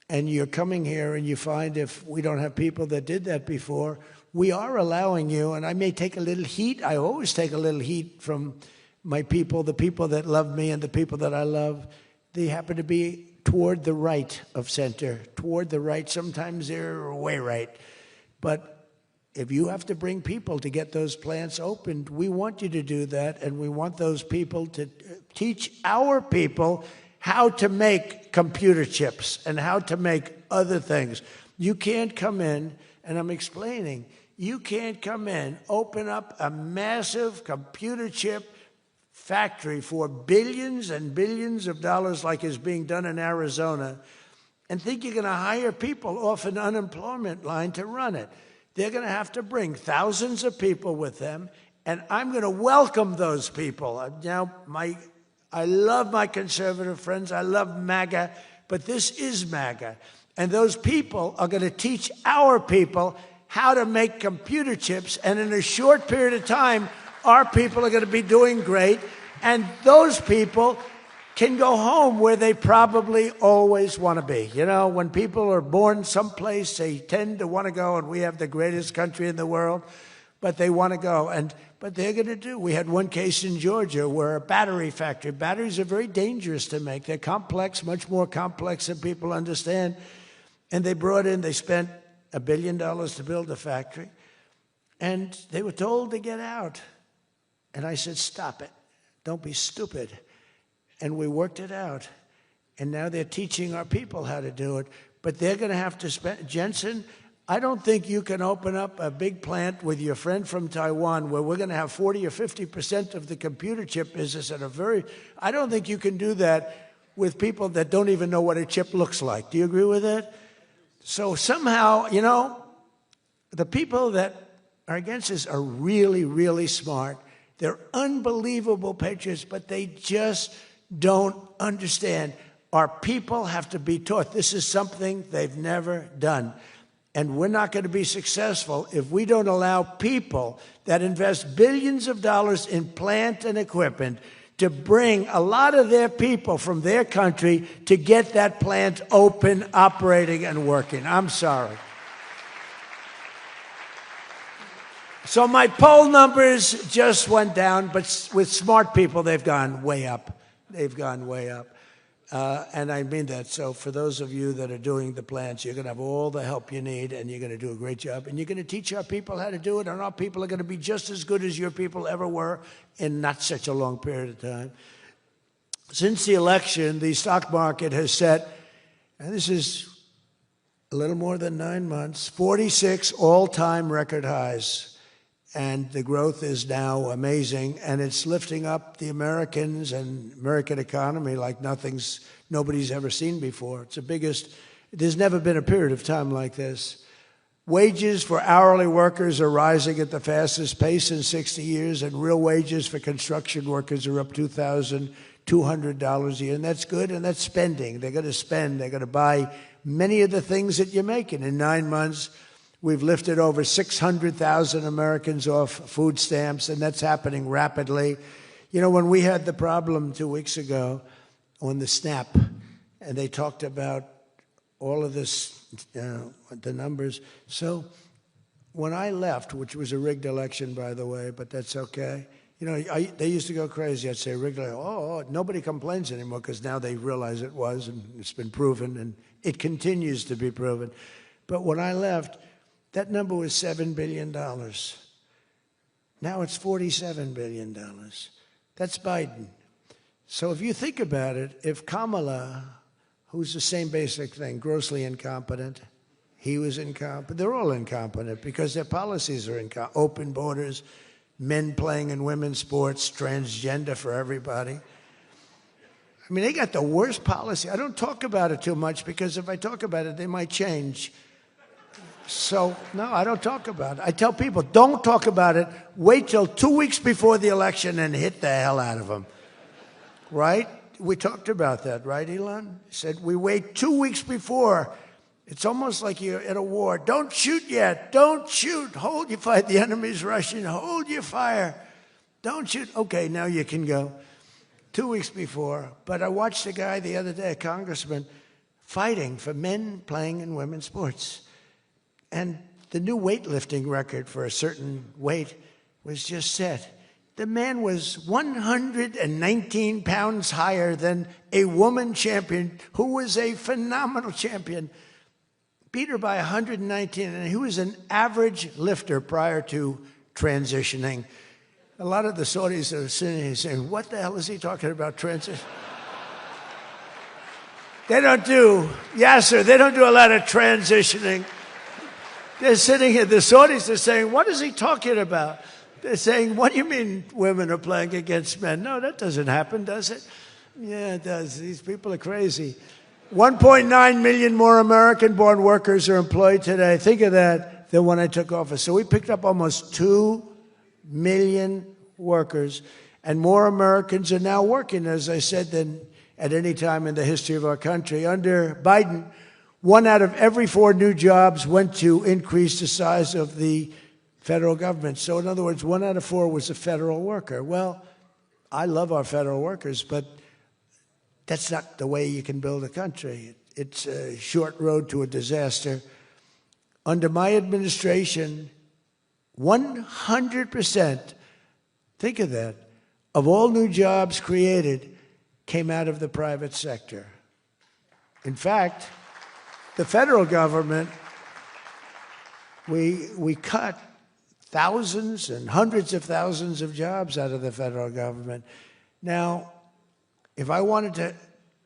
Speaker 9: And you're coming here and you find, if we don't have people that did that before, we are allowing you, and I may take a little heat. I always take a little heat from my people, the people that love me and the people that I love. They happen to be toward the right of center, toward the right. Sometimes they're way right. But if you have to bring people to get those plants opened, we want you to do that, and we want those people to teach our people how to make computer chips and how to make other things. You can't come in, and I'm explaining, you can't come in, open up a massive computer chip factory for billions and billions of dollars like is being done in Arizona, and think you're going to hire people off an unemployment line to run it. They're going to have to bring thousands of people with them, and I'm going to welcome those people. Now, I love my conservative friends. I love MAGA, but this is MAGA. And those people are going to teach our people how to make computer chips, and in a short period of time, our people are going to be doing great, and those people can go home where they probably always want to be. You know, when people are born someplace, they tend to want to go, and we have the greatest country in the world, but they want to go. But they're going to do. We had one case in Georgia where a battery factory, batteries are very dangerous to make. They're complex, much more complex than people understand. And they spent $1 billion to build a factory. And they were told to get out. And I said, stop it. Don't be stupid. And we worked it out. And now they're teaching our people how to do it. But they're going to have to spend, Jensen, I don't think you can open up a big plant with your friend from Taiwan where we're going to have 40 or 50% of the computer chip business at I don't think you can do that with people that don't even know what a chip looks like. Do you agree with that? So somehow, you know, the people that are against this are really, really smart. They're unbelievable patriots, but they just don't understand. Our people have to be taught. This is something they've never done. And we're not going to be successful if we don't allow people that invest billions of dollars in plant and equipment to bring a lot of their people from their country to get that plant open, operating, and working. I'm sorry. So my poll numbers just went down, but with smart people, they've gone way up. They've gone way up. And I mean that. So for those of you that are doing the plants, you're going to have all the help you need, and you're going to do a great job. And you're going to teach our people how to do it, and our people are going to be just as good as your people ever were in not such a long period of time. Since the election, the stock market has set, and this is a little more than 9 months, 46 all-time record highs. And the growth is now amazing, and it's lifting up the Americans and American economy like nobody's ever seen before. It's the biggest. There's never been a period of time like this. Wages for hourly workers are rising at the fastest pace in 60 years, and real wages for construction workers are up $2,200 a year, and that's good, and that's spending. They're going to spend. They're going to buy many of the things that you're making. In 9 months, we've lifted over 600,000 Americans off food stamps, and that's happening rapidly. You know, when we had the problem 2 weeks ago on the SNAP, and they talked about all of this, the numbers. So when I left, which was a rigged election, by the way, but that's okay. You know, they used to go crazy. I'd say rigged election. Oh, nobody complains anymore because now they realize it was, and it's been proven, and it continues to be proven. But when I left, that number was $7 billion. Now it's $47 billion. That's Biden. So if you think about it, if Kamala, who's the same basic thing, grossly incompetent, he was incompetent, they're all incompetent because their policies are incompetent. Open borders, men playing in women's sports, transgender for everybody. I mean, they got the worst policy. I don't talk about it too much because if I talk about it, they might change. So, no, I don't talk about it. I tell people, don't talk about it. Wait till 2 weeks before the election and hit the hell out of them. Right? We talked about that, right, Elon? He said, we wait 2 weeks before. It's almost like you're in a war. Don't shoot yet. Don't shoot. Hold your fire. The enemy's rushing. Hold your fire. Don't shoot. Okay, now you can go. 2 weeks before. But I watched a guy the other day, a congressman, fighting for men playing in women's sports. And the new weightlifting record for a certain weight was just set. The man was 119 pounds higher than a woman champion who was a phenomenal champion. Beat her by 119, and he was an average lifter prior to transitioning. A lot of the Saudis are sitting here saying, what the hell is he talking about, transition? They don't do a lot of transitioning. They're sitting here, the Saudis are saying, what is he talking about? They're saying, what do you mean women are playing against men? No, that doesn't happen, does it? Yeah, it does. These people are crazy. 1.9 million more American-born workers are employed today. Think of that, than when I took office. So we picked up almost 2 million workers, and more Americans are now working, as I said, than at any time in the history of our country. Under Biden, 1 out of every 4 new jobs went to increase the size of the federal government. So in other words, 1 out of 4 was a federal worker. Well, I love our federal workers, but that's not the way you can build a country. It's a short road to a disaster. Under my administration, 100%, think of that, of all new jobs created came out of the private sector. In fact, the federal government, we cut thousands and hundreds of thousands of jobs out of the federal government. Now, if I wanted to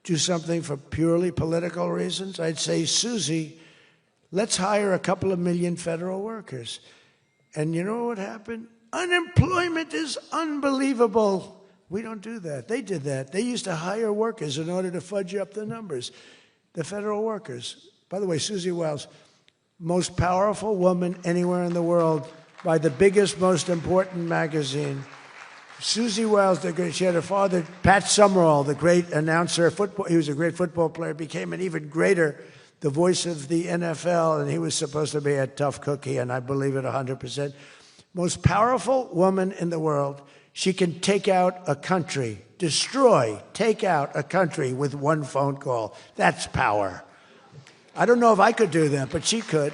Speaker 9: do something for purely political reasons, I'd say, Susie, let's hire a couple of million federal workers. And you know what happened? Unemployment is unbelievable. We don't do that. They did that. They used to hire workers in order to fudge up the numbers. The federal workers. By the way, Susie Wiles, most powerful woman anywhere in the world by the biggest, most important magazine. Susie Wiles, she had a father, Pat Summerall, the great announcer, football. He was a great football player, became an even greater, the voice of the NFL, and he was supposed to be a tough cookie, and I believe it 100%. Most powerful woman in the world. She can take out a country, take out a country with one phone call. That's power. I don't know if I could do that, but she could.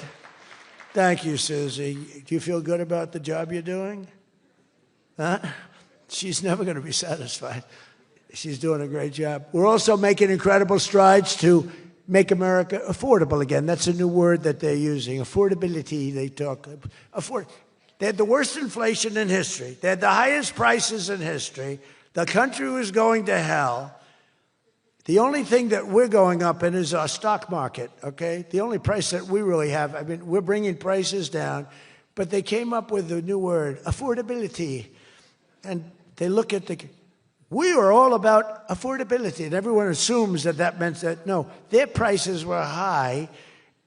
Speaker 9: Thank you, Susie. Do you feel good about the job you're doing? Huh? She's never going to be satisfied. She's doing a great job. We're also making incredible strides to make America affordable again. That's a new word that they're using. Affordability, they talk. They had the worst inflation in history. They had the highest prices in history. The country was going to hell. The only thing that we're going up in is our stock market, okay? The only price that we really have, I mean, we're bringing prices down, but they came up with a new word, affordability. And they look at we are all about affordability, and everyone assumes that that meant that, no, their prices were high.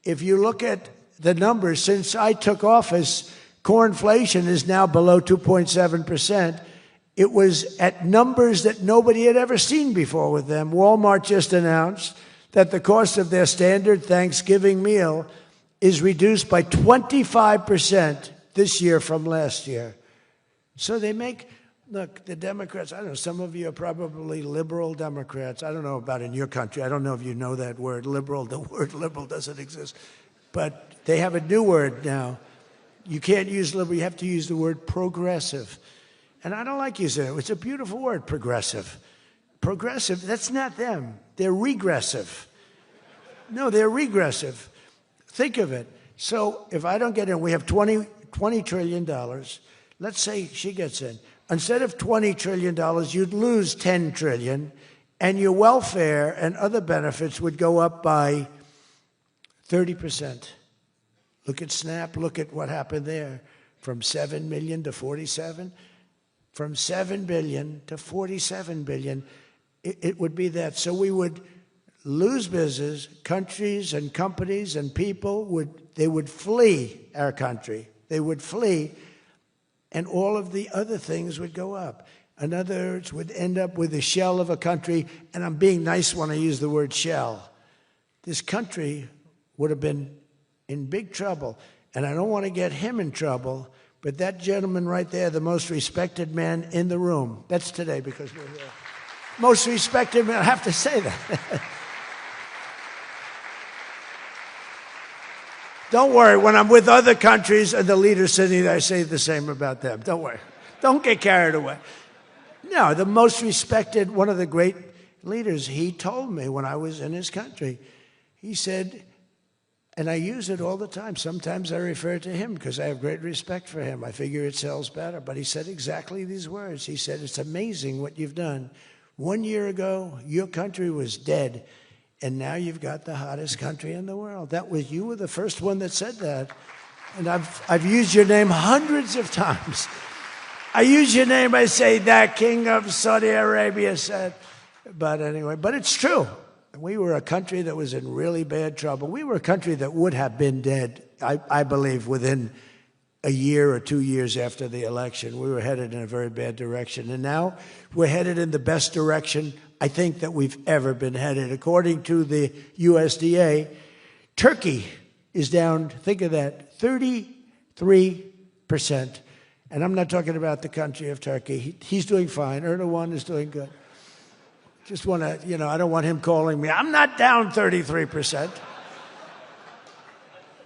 Speaker 9: If you look at the numbers, since I took office, core inflation is now below 2.7%. It was at numbers that nobody had ever seen before with them. Walmart just announced that the cost of their standard Thanksgiving meal is reduced by 25% this year from last year. So they make, look, the Democrats, I don't know, some of you are probably liberal Democrats. I don't know about in your country. I don't know if you know that word, liberal. The word liberal doesn't exist. But they have a new word now. You can't use liberal. You have to use the word progressive. And I don't like using it. It's a beautiful word, progressive. Progressive, that's not them. They're regressive. No, they're regressive. Think of it. So if I don't get in, we have $20 trillion. Let's say she gets in. Instead of $20 trillion, you'd lose $10 trillion, and your welfare and other benefits would go up by 30%. Look at SNAP. Look at what happened there. From 7 million to 47. From 7 billion to 47 billion. It would be that. So we would lose business. Countries and companies and people would flee our country. They would flee, and all of the other things would go up. In other words, would end up with a shell of a country, and I'm being nice when I use the word shell. This country would have been in big trouble, and I don't want to get him in trouble, but that gentleman right there, the most respected man in the room, that's today because we're here. Most respected man, I have to say that. Don't worry, when I'm with other countries and the leaders sitting there, I say the same about them. Don't worry. Don't get carried away. No, the most respected, one of the great leaders, he told me when I was in his country, he said, and I use it all the time. Sometimes I refer to him because I have great respect for him. I figure it sells better. But he said exactly these words. He said, it's amazing what you've done. 1 year ago, your country was dead, and now you've got the hottest country in the world. That was, you were the first one that said that. And I've used your name hundreds of times. I use your name, I say, that king of Saudi Arabia said. But anyway, but it's true. We were a country that was in really bad trouble. We were a country that would have been dead, I believe, within a year or 2 years after the election. We were headed in a very bad direction. And now we're headed in the best direction, I think, that we've ever been headed. According to the USDA, Turkey is down, think of that, 33%. And I'm not talking about the country of Turkey. He's doing fine. Erdogan is doing good. Just want to, I don't want him calling me. I'm not down 33%.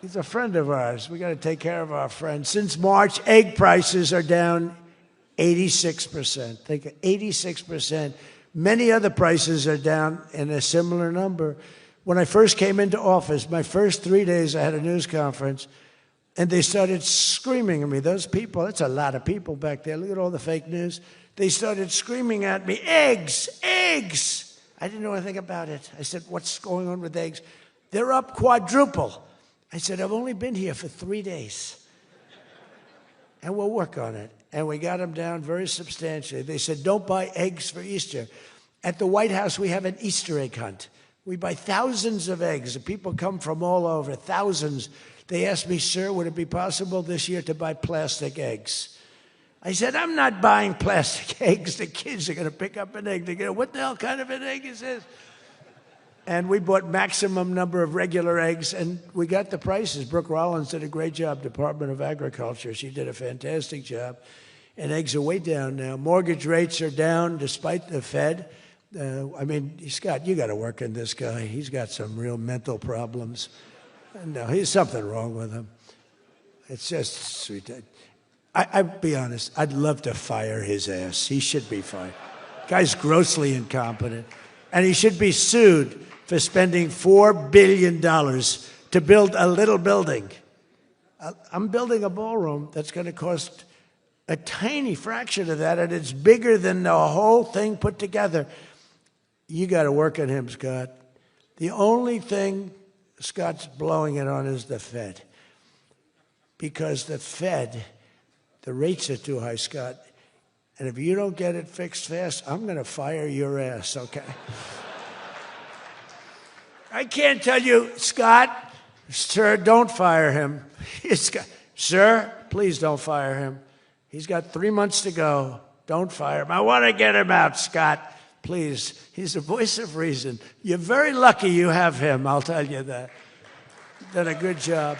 Speaker 9: He's a friend of ours. We got to take care of our friends. Since March, egg prices are down 86%. Think of 86%. Many other prices are down in a similar number. When I first came into office, my first 3 days, I had a news conference. And they started screaming at me. Those people, that's a lot of people back there. Look at all the fake news. They started screaming at me, eggs, eggs. I didn't know anything about it. I said, what's going on with eggs? They're up quadruple. I said, I've only been here for 3 days. And we'll work on it. And we got them down very substantially. They said, don't buy eggs for Easter. At the White House, we have an Easter egg hunt. We buy thousands of eggs. People come from all over, thousands. They asked me, sir, would it be possible this year to buy plastic eggs? I said, I'm not buying plastic eggs. The kids are going to pick up an egg. They're going to, what the hell kind of an egg is this? And we bought maximum number of regular eggs, and we got the prices. Brooke Rollins did a great job, Department of Agriculture. She did a fantastic job. And eggs are way down now. Mortgage rates are down despite the Fed. I mean, Scott, you got to work on this guy. He's got some real mental problems. No, there's something wrong with him. It's just sweet. I'll be honest, I'd love to fire his ass. He should be fired. Guy's grossly incompetent. And he should be sued for spending $4 billion to build a little building. I'm building a ballroom that's going to cost a tiny fraction of that, and it's bigger than the whole thing put together. You got to work on him, Scott. The only thing Scott's blowing it on is the Fed. Because the Fed, the rates are too high, Scott. And if you don't get it fixed fast, I'm going to fire your ass, okay? I can't tell you, Scott, sir, don't fire him. Sir, please don't fire him. He's got 3 months to go. Don't fire him. I want to get him out, Scott. Please. He's the voice of reason. You're very lucky you have him, I'll tell you that. Done a good job.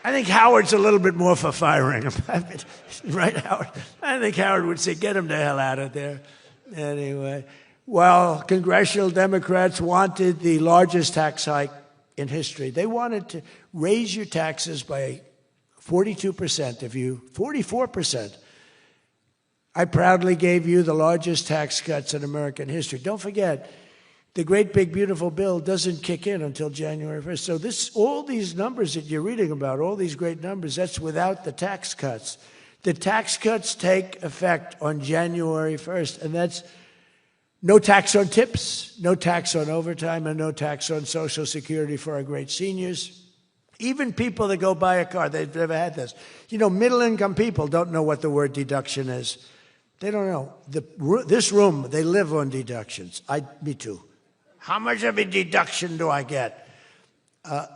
Speaker 9: I think Howard's a little bit more for firing him. Right, Howard? I think Howard would say, get him the hell out of there. Anyway, well, congressional Democrats wanted the largest tax hike in history. They wanted to raise your taxes by 42% of you, 44%. I proudly gave you the largest tax cuts in American history. Don't forget, the great big beautiful bill doesn't kick in until January 1st. So all these numbers that you're reading about, all these great numbers, that's without the tax cuts. The tax cuts take effect on January 1st, and that's no tax on tips, no tax on overtime, and no tax on Social Security for our great seniors. Even people that go buy a car, they've never had this. You know, middle-income people don't know what the word deduction is. They don't know. This room, they live on deductions. Me too. How much of a deduction do I get?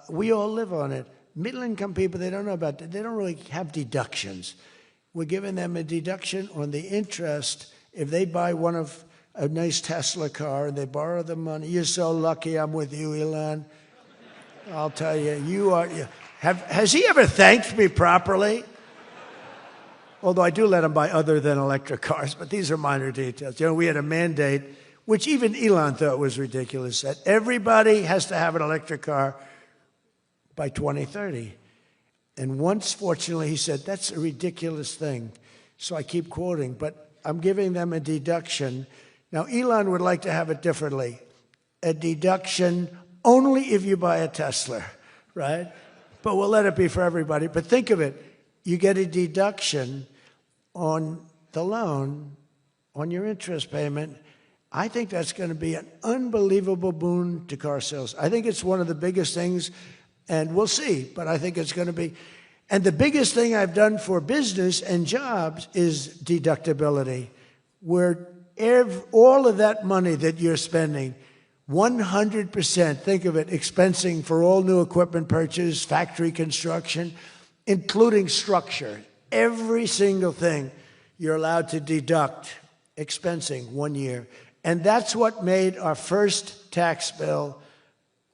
Speaker 9: We all live on it. Middle-income people, they don't know about that. They don't really have deductions. We're giving them a deduction on the interest if they buy a nice Tesla car and they borrow the money. You're so lucky I'm with you, Elon. I'll tell you, has he ever thanked me properly? Although I do let him buy other than electric cars, but these are minor details. You know, we had a mandate, which even Elon thought was ridiculous, that everybody has to have an electric car by 2030. And once, fortunately, he said, that's a ridiculous thing. So I keep quoting, but I'm giving them a deduction. Now, Elon would like to have it differently. A deduction only if you buy a Tesla, right? But we'll let it be for everybody. But think of it. You get a deduction on the loan, on your interest payment. I think that's going to be an unbelievable boon to car sales. I think it's one of the biggest things, and we'll see, but I think it's going to be. And the biggest thing I've done for business and jobs is deductibility, where all of that money that you're spending, 100%, think of it, expensing for all new equipment purchase, factory construction, including structure. Every single thing you're allowed to deduct, expensing 1 year. And that's what made our first tax bill,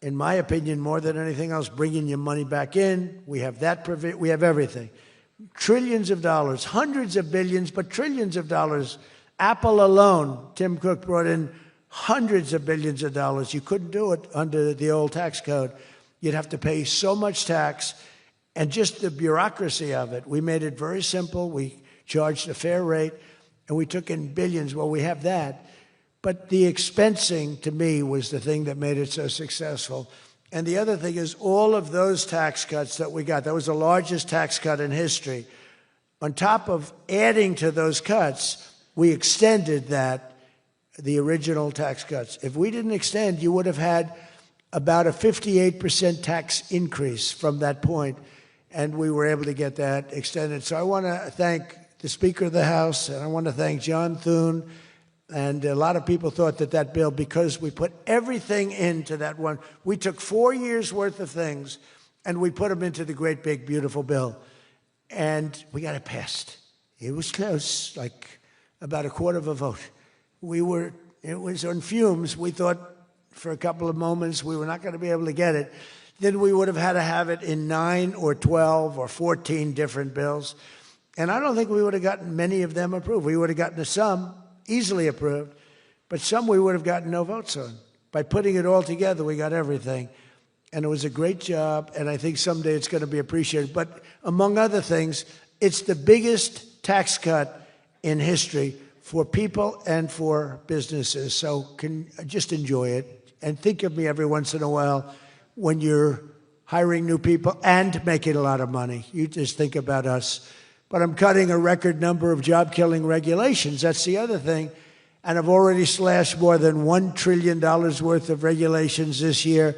Speaker 9: in my opinion, more than anything else, bringing your money back in. We have that, we have everything. Trillions of dollars, hundreds of billions, but trillions of dollars. Apple alone, Tim Cook brought in hundreds of billions of dollars. You couldn't do it under the old tax code. You'd have to pay so much tax, and just the bureaucracy of it. We made it very simple. We charged a fair rate, and we took in billions. Well, we have that. But the expensing, to me, was the thing that made it so successful. And the other thing is all of those tax cuts that we got, that was the largest tax cut in history. On top of adding to those cuts, we extended the original tax cuts. If we didn't extend, you would have had about a 58% tax increase from that point, and we were able to get that extended. So I want to thank the Speaker of the House, and I want to thank John Thune. And a lot of people thought that bill, because we put everything into that one, we took 4 years' worth of things, and we put them into the great, big, beautiful bill. And we got it passed. It was close, like about a quarter of a vote. It was on fumes. We thought for a couple of moments we were not going to be able to get it. Then we would have had to have it in 9 or 12 or 14 different bills. And I don't think we would have gotten many of them approved. We would have gotten some easily approved, but some we would have gotten no votes on. By putting it all together, we got everything. And it was a great job, and I think someday it's going to be appreciated. But among other things, it's the biggest tax cut in history for people and for businesses. So just enjoy it, and think of me every once in a while when you're hiring new people and making a lot of money. You just think about us. But I'm cutting a record number of job-killing regulations. That's the other thing. And I've already slashed more than $1 trillion worth of regulations this year.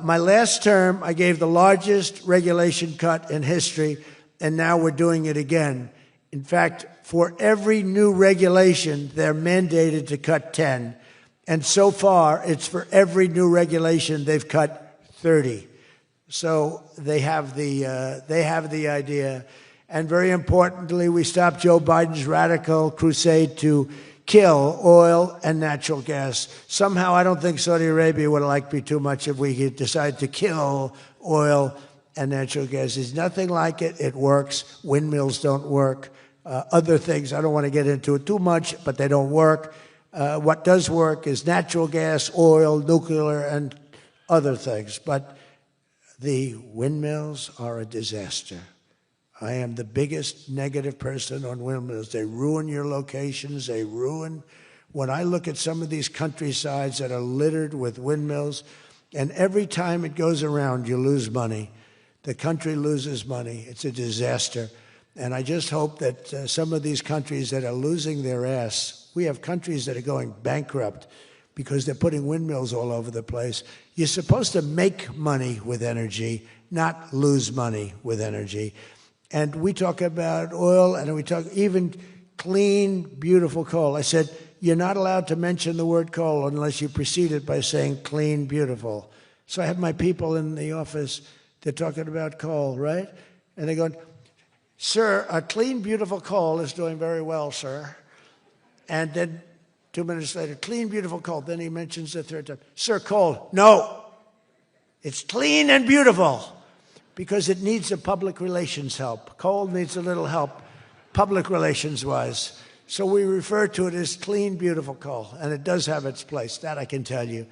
Speaker 9: My last term, I gave the largest regulation cut in history, and now we're doing it again. In fact, for every new regulation, they're mandated to cut 10. And so far, it's for every new regulation, they've cut 30. So they have the idea. And very importantly, we stopped Joe Biden's radical crusade to kill oil and natural gas. Somehow, I don't think Saudi Arabia would like me too much if we could decide to kill oil and natural gas. There's nothing like it. It works. Windmills don't work. Other things, I don't want to get into it too much, but they don't work. What does work is natural gas, oil, nuclear, and other things. But the windmills are a disaster. I am the biggest negative person on windmills. They ruin your locations. They ruin. When I look at some of these countrysides that are littered with windmills, and every time it goes around, you lose money. The country loses money. It's a disaster. And I just hope that some of these countries that are losing their ass, we have countries that are going bankrupt because they're putting windmills all over the place. You're supposed to make money with energy, not lose money with energy. And we talk about oil, and we talk even clean, beautiful coal. I said, you're not allowed to mention the word coal unless you precede it by saying clean, beautiful. So I have my people in the office, they're talking about coal, right? And they're going, sir, a clean, beautiful coal is doing very well, sir. And then 2 minutes later, clean, beautiful coal. Then he mentions the third time, sir, coal. No, it's clean and beautiful. Because it needs a public relations help. Coal needs a little help, public relations-wise. So we refer to it as clean, beautiful coal, and it does have its place, that I can tell you.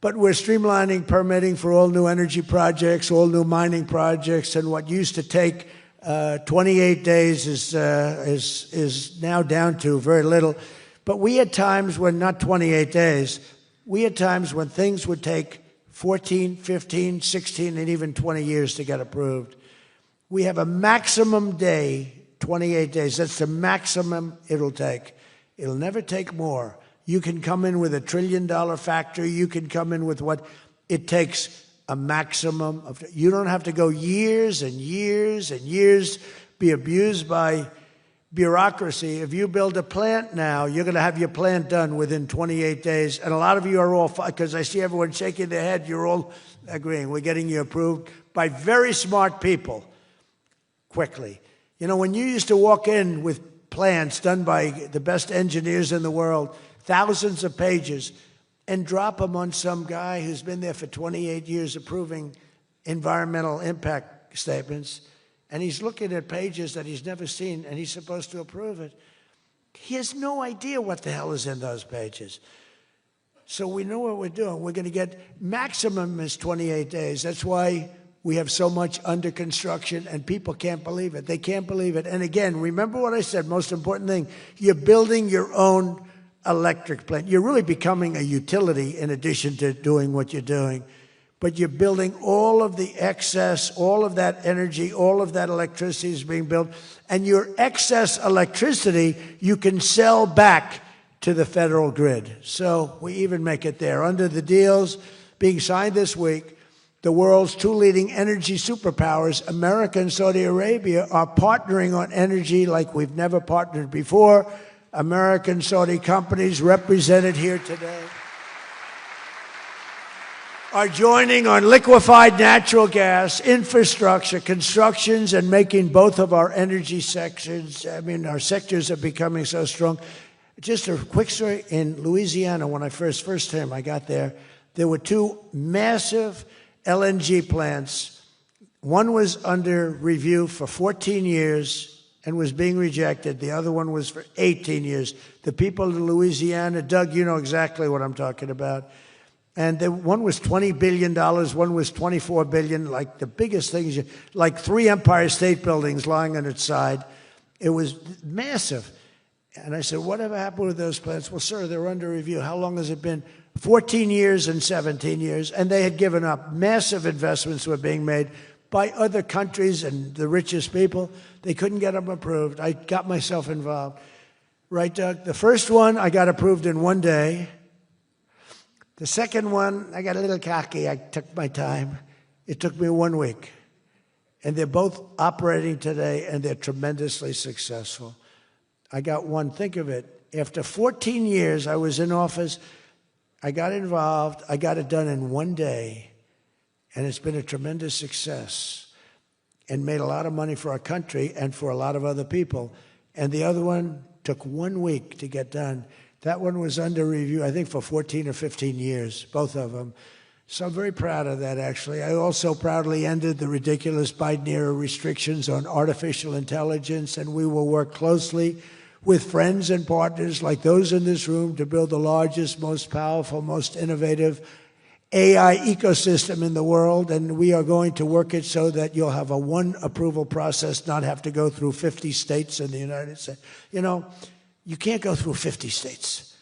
Speaker 9: But we're streamlining permitting for all new energy projects, all new mining projects, and what used to take 28 days is now down to very little. But we had times when, not 28 days, we had times when things would take 14, 15, 16, and even 20 years to get approved. We have a maximum day, 28 days. That's the maximum it'll take. It'll never take more. You can come in with $1 trillion factory. You can come in with what it takes, a maximum of. You don't have to go years and years and years, be abused by bureaucracy. If you build a plant now, you're going to have your plant done within 28 days. And a lot of you are all, because I see everyone shaking their head, you're all agreeing. We're getting you approved by very smart people quickly. You know, when you used to walk in with plans done by the best engineers in the world, thousands of pages, and drop them on some guy who's been there for 28 years approving environmental impact statements, and he's looking at pages that he's never seen, and he's supposed to approve it. He has no idea what the hell is in those pages. So we know what we're doing. We're going to get maximum is 28 days. That's why we have so much under construction, and people can't believe it. They can't believe it. And again, remember what I said, most important thing, you're building your own electric plant. You're really becoming a utility in addition to doing what you're doing. but you're building all of the excess, all of that energy, all of that electricity is being built, and your excess electricity you can sell back to the federal grid. So we even make it there. Under the deals being signed this week, the world's two leading energy superpowers, America and Saudi Arabia, are partnering on energy like we've never partnered before. American Saudi companies represented here today are joining on liquefied natural gas, infrastructure, constructions, and making both of our energy sections, our sectors are becoming so strong. Just a quick story. In Louisiana, when I first time I got there were two massive LNG plants. One was under review for 14 years and was being rejected. The other one was for 18 years. The people of Louisiana, Doug, you know exactly what I'm talking about. And one was $20 billion, one was $24 billion, like the biggest things, like 3 Empire State Buildings lying on its side. It was massive. And I said, whatever happened with those plants? Well, sir, they're under review. How long has it been? 14 years and 17 years. And they had given up. Massive investments were being made by other countries and the richest people. They couldn't get them approved. I got myself involved. Right, Doug? The first one, I got approved in 1 day. The second one, I got a little cocky. I took my time. It took me 1 week. And they're both operating today, and they're tremendously successful. I got one. Think of it. After 14 years, I was in office. I got involved. I got it done in 1 day. And it's been a tremendous success and made a lot of money for our country and for a lot of other people. And the other one took 1 week to get done. That one was under review, I think, for 14 or 15 years, both of them. So I'm very proud of that, actually. I also proudly ended the ridiculous Biden-era restrictions on artificial intelligence, and we will work closely with friends and partners like those in this room to build the largest, most powerful, most innovative AI ecosystem in the world, and we are going to work it so that you'll have a one approval process, not have to go through 50 states in the United States. You know, you can't go through 50 states.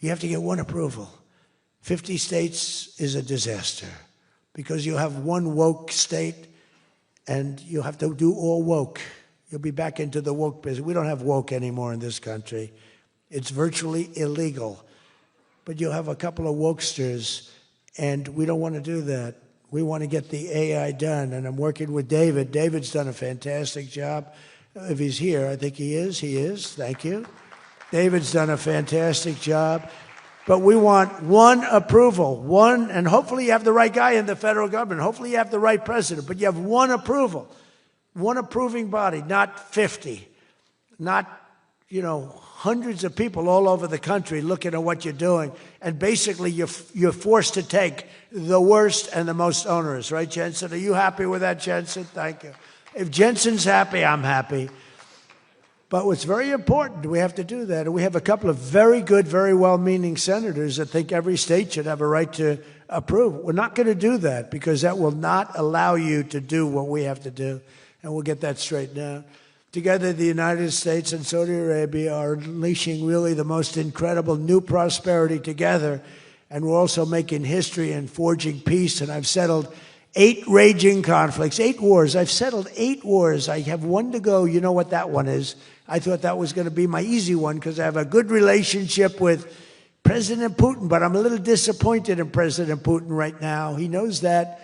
Speaker 9: You have to get one approval. 50 states is a disaster because you have one woke state and you have to do all woke. You'll be back into the woke business. We don't have woke anymore in this country. It's virtually illegal. But you'll have a couple of wokesters, and we don't want to do that. We want to get the AI done, and I'm working with David. David's done a fantastic job. If he's here, I think he is. He is. Thank you. David's done a fantastic job. But we want one approval, one, and hopefully you have the right guy in the federal government. Hopefully you have the right president, but you have one approval, one approving body, not 50, not, hundreds of people all over the country looking at what you're doing. And basically you're forced to take the worst and the most onerous, right, Jensen? Are you happy with that, Jensen? Thank you. If Jensen's happy, I'm happy. But what's very important, we have to do that. And we have a couple of very good, very well-meaning senators that think every state should have a right to approve. We're not going to do that because that will not allow you to do what we have to do. And we'll get that straightened out. Together, the United States and Saudi Arabia are unleashing really the most incredible new prosperity together. And we're also making history and forging peace. And I've settled 8 raging conflicts, 8 wars. I've settled 8 wars. I have 1 to go. You know what that one is. I thought that was going to be my easy one because I have a good relationship with President Putin, but I'm a little disappointed in President Putin right now. He knows that.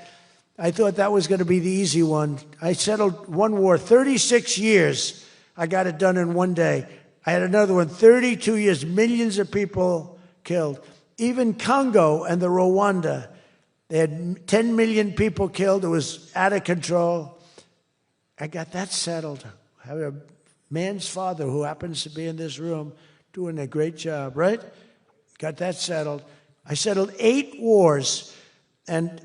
Speaker 9: I thought that was going to be the easy one. I settled 1 war, 36 years. I got it done in 1 day. I had another one, 32 years, millions of people killed. Even Congo and the Rwanda, they had 10 million people killed. It was out of control. I got that settled. I have a man's father who happens to be in this room doing a great job, right? Got that settled. I settled 8 wars. And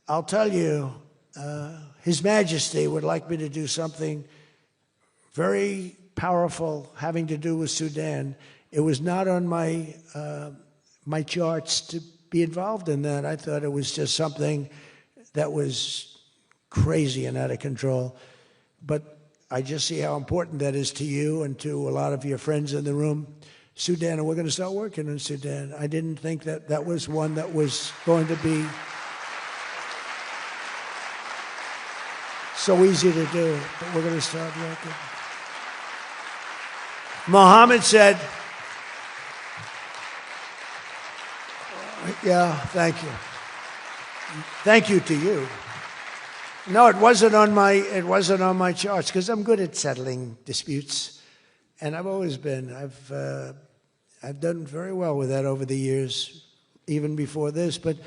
Speaker 9: I'll tell you, His Majesty would like me to do something very powerful having to do with Sudan. It was not on my my charts to be involved in that. I thought it was just something that was crazy and out of control. But I just see how important that is to you and to a lot of your friends in the room. Sudan, and we're going to start working in Sudan. I didn't think that that was one that was going to be So easy to do, but we're going to start working. Mohammed said, yeah, thank you. Thank you to you. No, it wasn't on my charts because I'm good at settling disputes, and I've always been. I've done very well with that over the years, even before this. But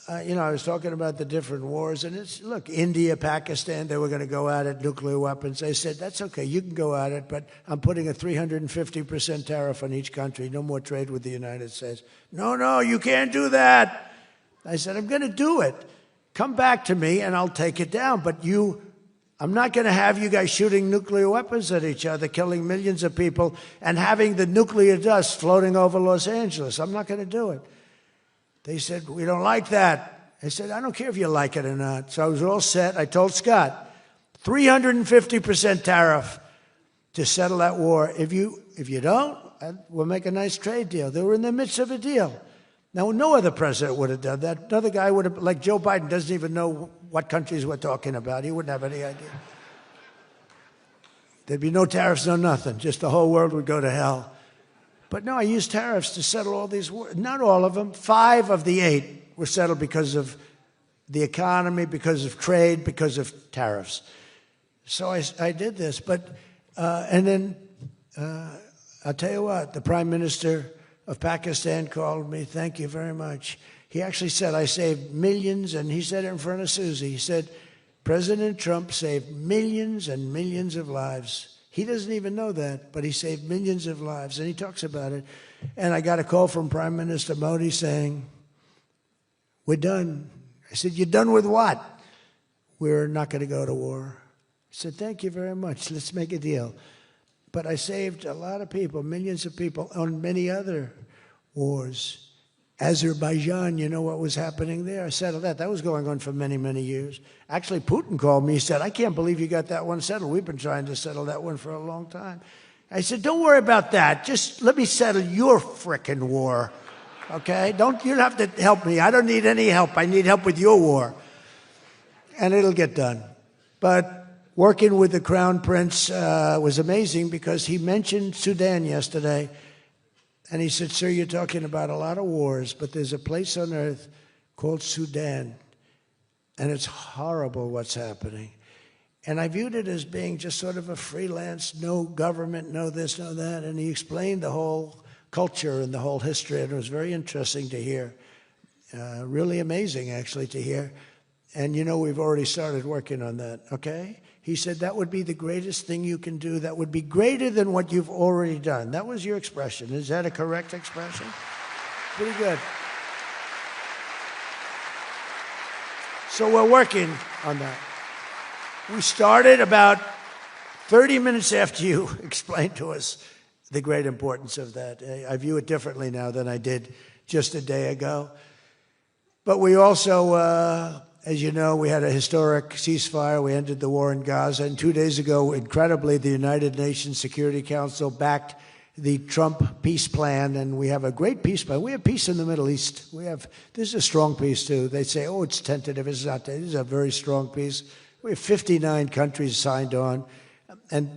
Speaker 9: I was talking about the different wars, and look, India, Pakistan, they were going to go at it, nuclear weapons. I said, that's okay, you can go at it, but I'm putting a 350% tariff on each country, no more trade with the United States. No, you can't do that. I said, I'm going to do it. Come back to me, and I'll take it down, but I'm not going to have you guys shooting nuclear weapons at each other, killing millions of people, and having the nuclear dust floating over Los Angeles. I'm not going to do it. They said, we don't like that. I said, I don't care if you like it or not. So I was all set. I told Scott, 350% tariff to settle that war. If you don't, we'll make a nice trade deal. They were in the midst of a deal. Now, no other president would have done that. Another guy would have, like Joe Biden, doesn't even know what countries we're talking about. He wouldn't have any idea. There'd be no tariffs, no nothing. Just the whole world would go to hell. But no, I used tariffs to settle all these wars. Not all of them. 5 of the 8 were settled because of the economy, because of trade, because of tariffs. So I did this. But, and then I'll tell you what, the Prime Minister of Pakistan called me. Thank you very much. He actually said, I saved millions, and he said it in front of Susie. He said, President Trump saved millions and millions of lives. He doesn't even know that, but he saved millions of lives, and he talks about it. And I got a call from Prime Minister Modi saying, we're done. I said, you're done with what? We're not going to go to war. I said, thank you very much. Let's make a deal. But I saved a lot of people, millions of people, on many other wars. Azerbaijan, you know what was happening there? I settled that. That was going on for many, many years. Actually, Putin called me. He said, I can't believe you got that one settled. We've been trying to settle that one for a long time. I said, don't worry about that. Just let me settle your frickin' war, okay? You don't have to help me. I don't need any help. I need help with your war. And it'll get done. But working with the Crown Prince was amazing because he mentioned Sudan yesterday. And he said, sir, you're talking about a lot of wars, but there's a place on earth called Sudan, and it's horrible what's happening. And I viewed it as being just sort of a freelance, no government, no this, no that. And he explained the whole culture and the whole history, and it was very interesting to hear. Really amazing, actually, to hear. And, we've already started working on that, okay? He said that would be the greatest thing you can do. That would be greater than what you've already done. That was your expression. Is that a correct expression? Pretty good. So we're working on that. We started about 30 minutes after you explained to us the great importance of that. I view it differently now than I did just a day ago. But we also... as you know, we had a historic ceasefire. We ended the war in Gaza. And 2 days ago, incredibly, the United Nations Security Council backed the Trump peace plan, and we have a great peace plan. We have peace in the Middle East. This is a strong peace, too. They say, oh, it's tentative. It's not. This is a very strong peace. We have 59 countries signed on. And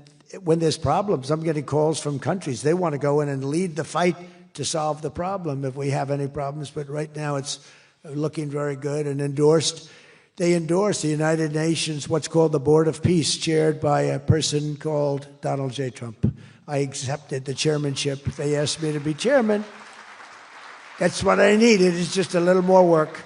Speaker 9: when there's problems, I'm getting calls from countries. They want to go in and lead the fight to solve the problem if we have any problems. But right now, it's looking very good and They endorsed the United Nations, what's called the Board of Peace, chaired by a person called Donald J. Trump. I accepted the chairmanship. They asked me to be chairman. That's what I needed. It's just a little more work,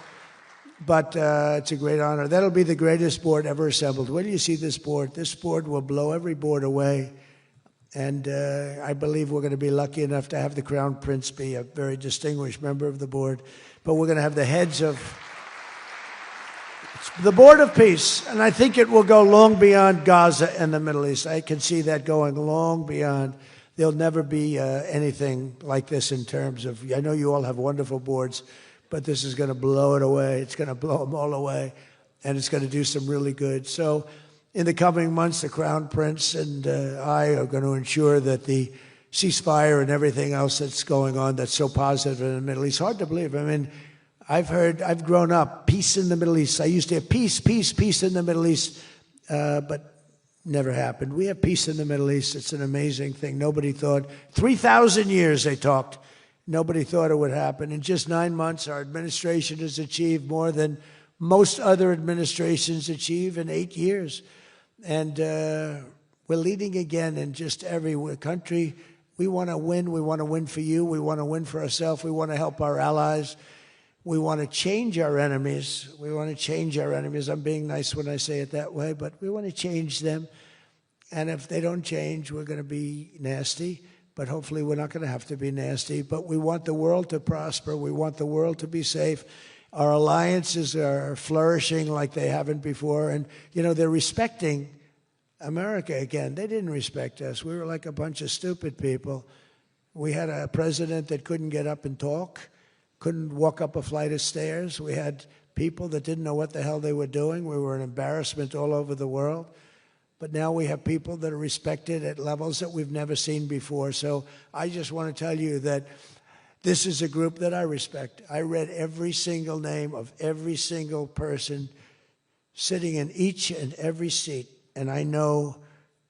Speaker 9: but it's a great honor. That'll be the greatest board ever assembled. Where do you see this board? This board will blow every board away, and I believe we're going to be lucky enough to have the Crown Prince be a very distinguished member of the board, but we're going to have the heads of the Board of Peace, and I think it will go long beyond Gaza and the Middle East. I can see that going long beyond. There'll never be anything like this in terms of, I know you all have wonderful boards, but this is going to blow it away. It's going to blow them all away, and it's going to do some really good. So in the coming months, the Crown Prince and I are going to ensure that the ceasefire and everything else that's going on that's so positive in the Middle East, hard to believe. I mean, I've grown up, peace in the Middle East. I used to hear peace, peace, peace in the Middle East but never happened. We have peace in the Middle East. It's an amazing thing. Nobody thought, 3,000 years they talked. Nobody thought it would happen. In just 9 months, our administration has achieved more than most other administrations achieve in 8 years. And we're leading again in just every country. We want to win. We want to win for you. We want to win for ourselves. We want to help our allies. We want to change our enemies. We want to change our enemies. I'm being nice when I say it that way, but we want to change them. And if they don't change, we're going to be nasty. But hopefully we're not going to have to be nasty. But we want the world to prosper. We want the world to be safe. Our alliances are flourishing like they haven't before. And, you know, they're respecting America again. They didn't respect us. We were like a bunch of stupid people. We had a president that couldn't get up and talk, couldn't walk up a flight of stairs. We had people that didn't know what the hell they were doing. We were an embarrassment all over the world. But now we have people that are respected at levels that we've never seen before. So I just want to tell you that this is a group that I respect. I read every single name of every single person sitting in each and every seat. And I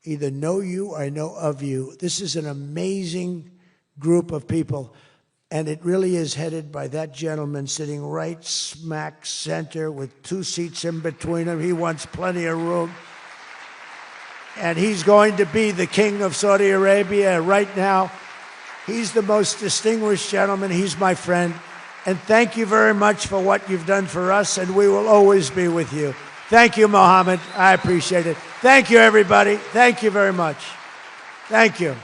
Speaker 9: either know you or I know of you. This is an amazing group of people. And it really is headed by that gentleman sitting right smack center with 2 seats in between him. He wants plenty of room. And he's going to be the king of Saudi Arabia right now. He's the most distinguished gentleman. He's my friend. And thank you very much for what you've done for us, and we will always be with you. Thank you, Mohammed. I appreciate it. Thank you, everybody. Thank you very much. Thank you.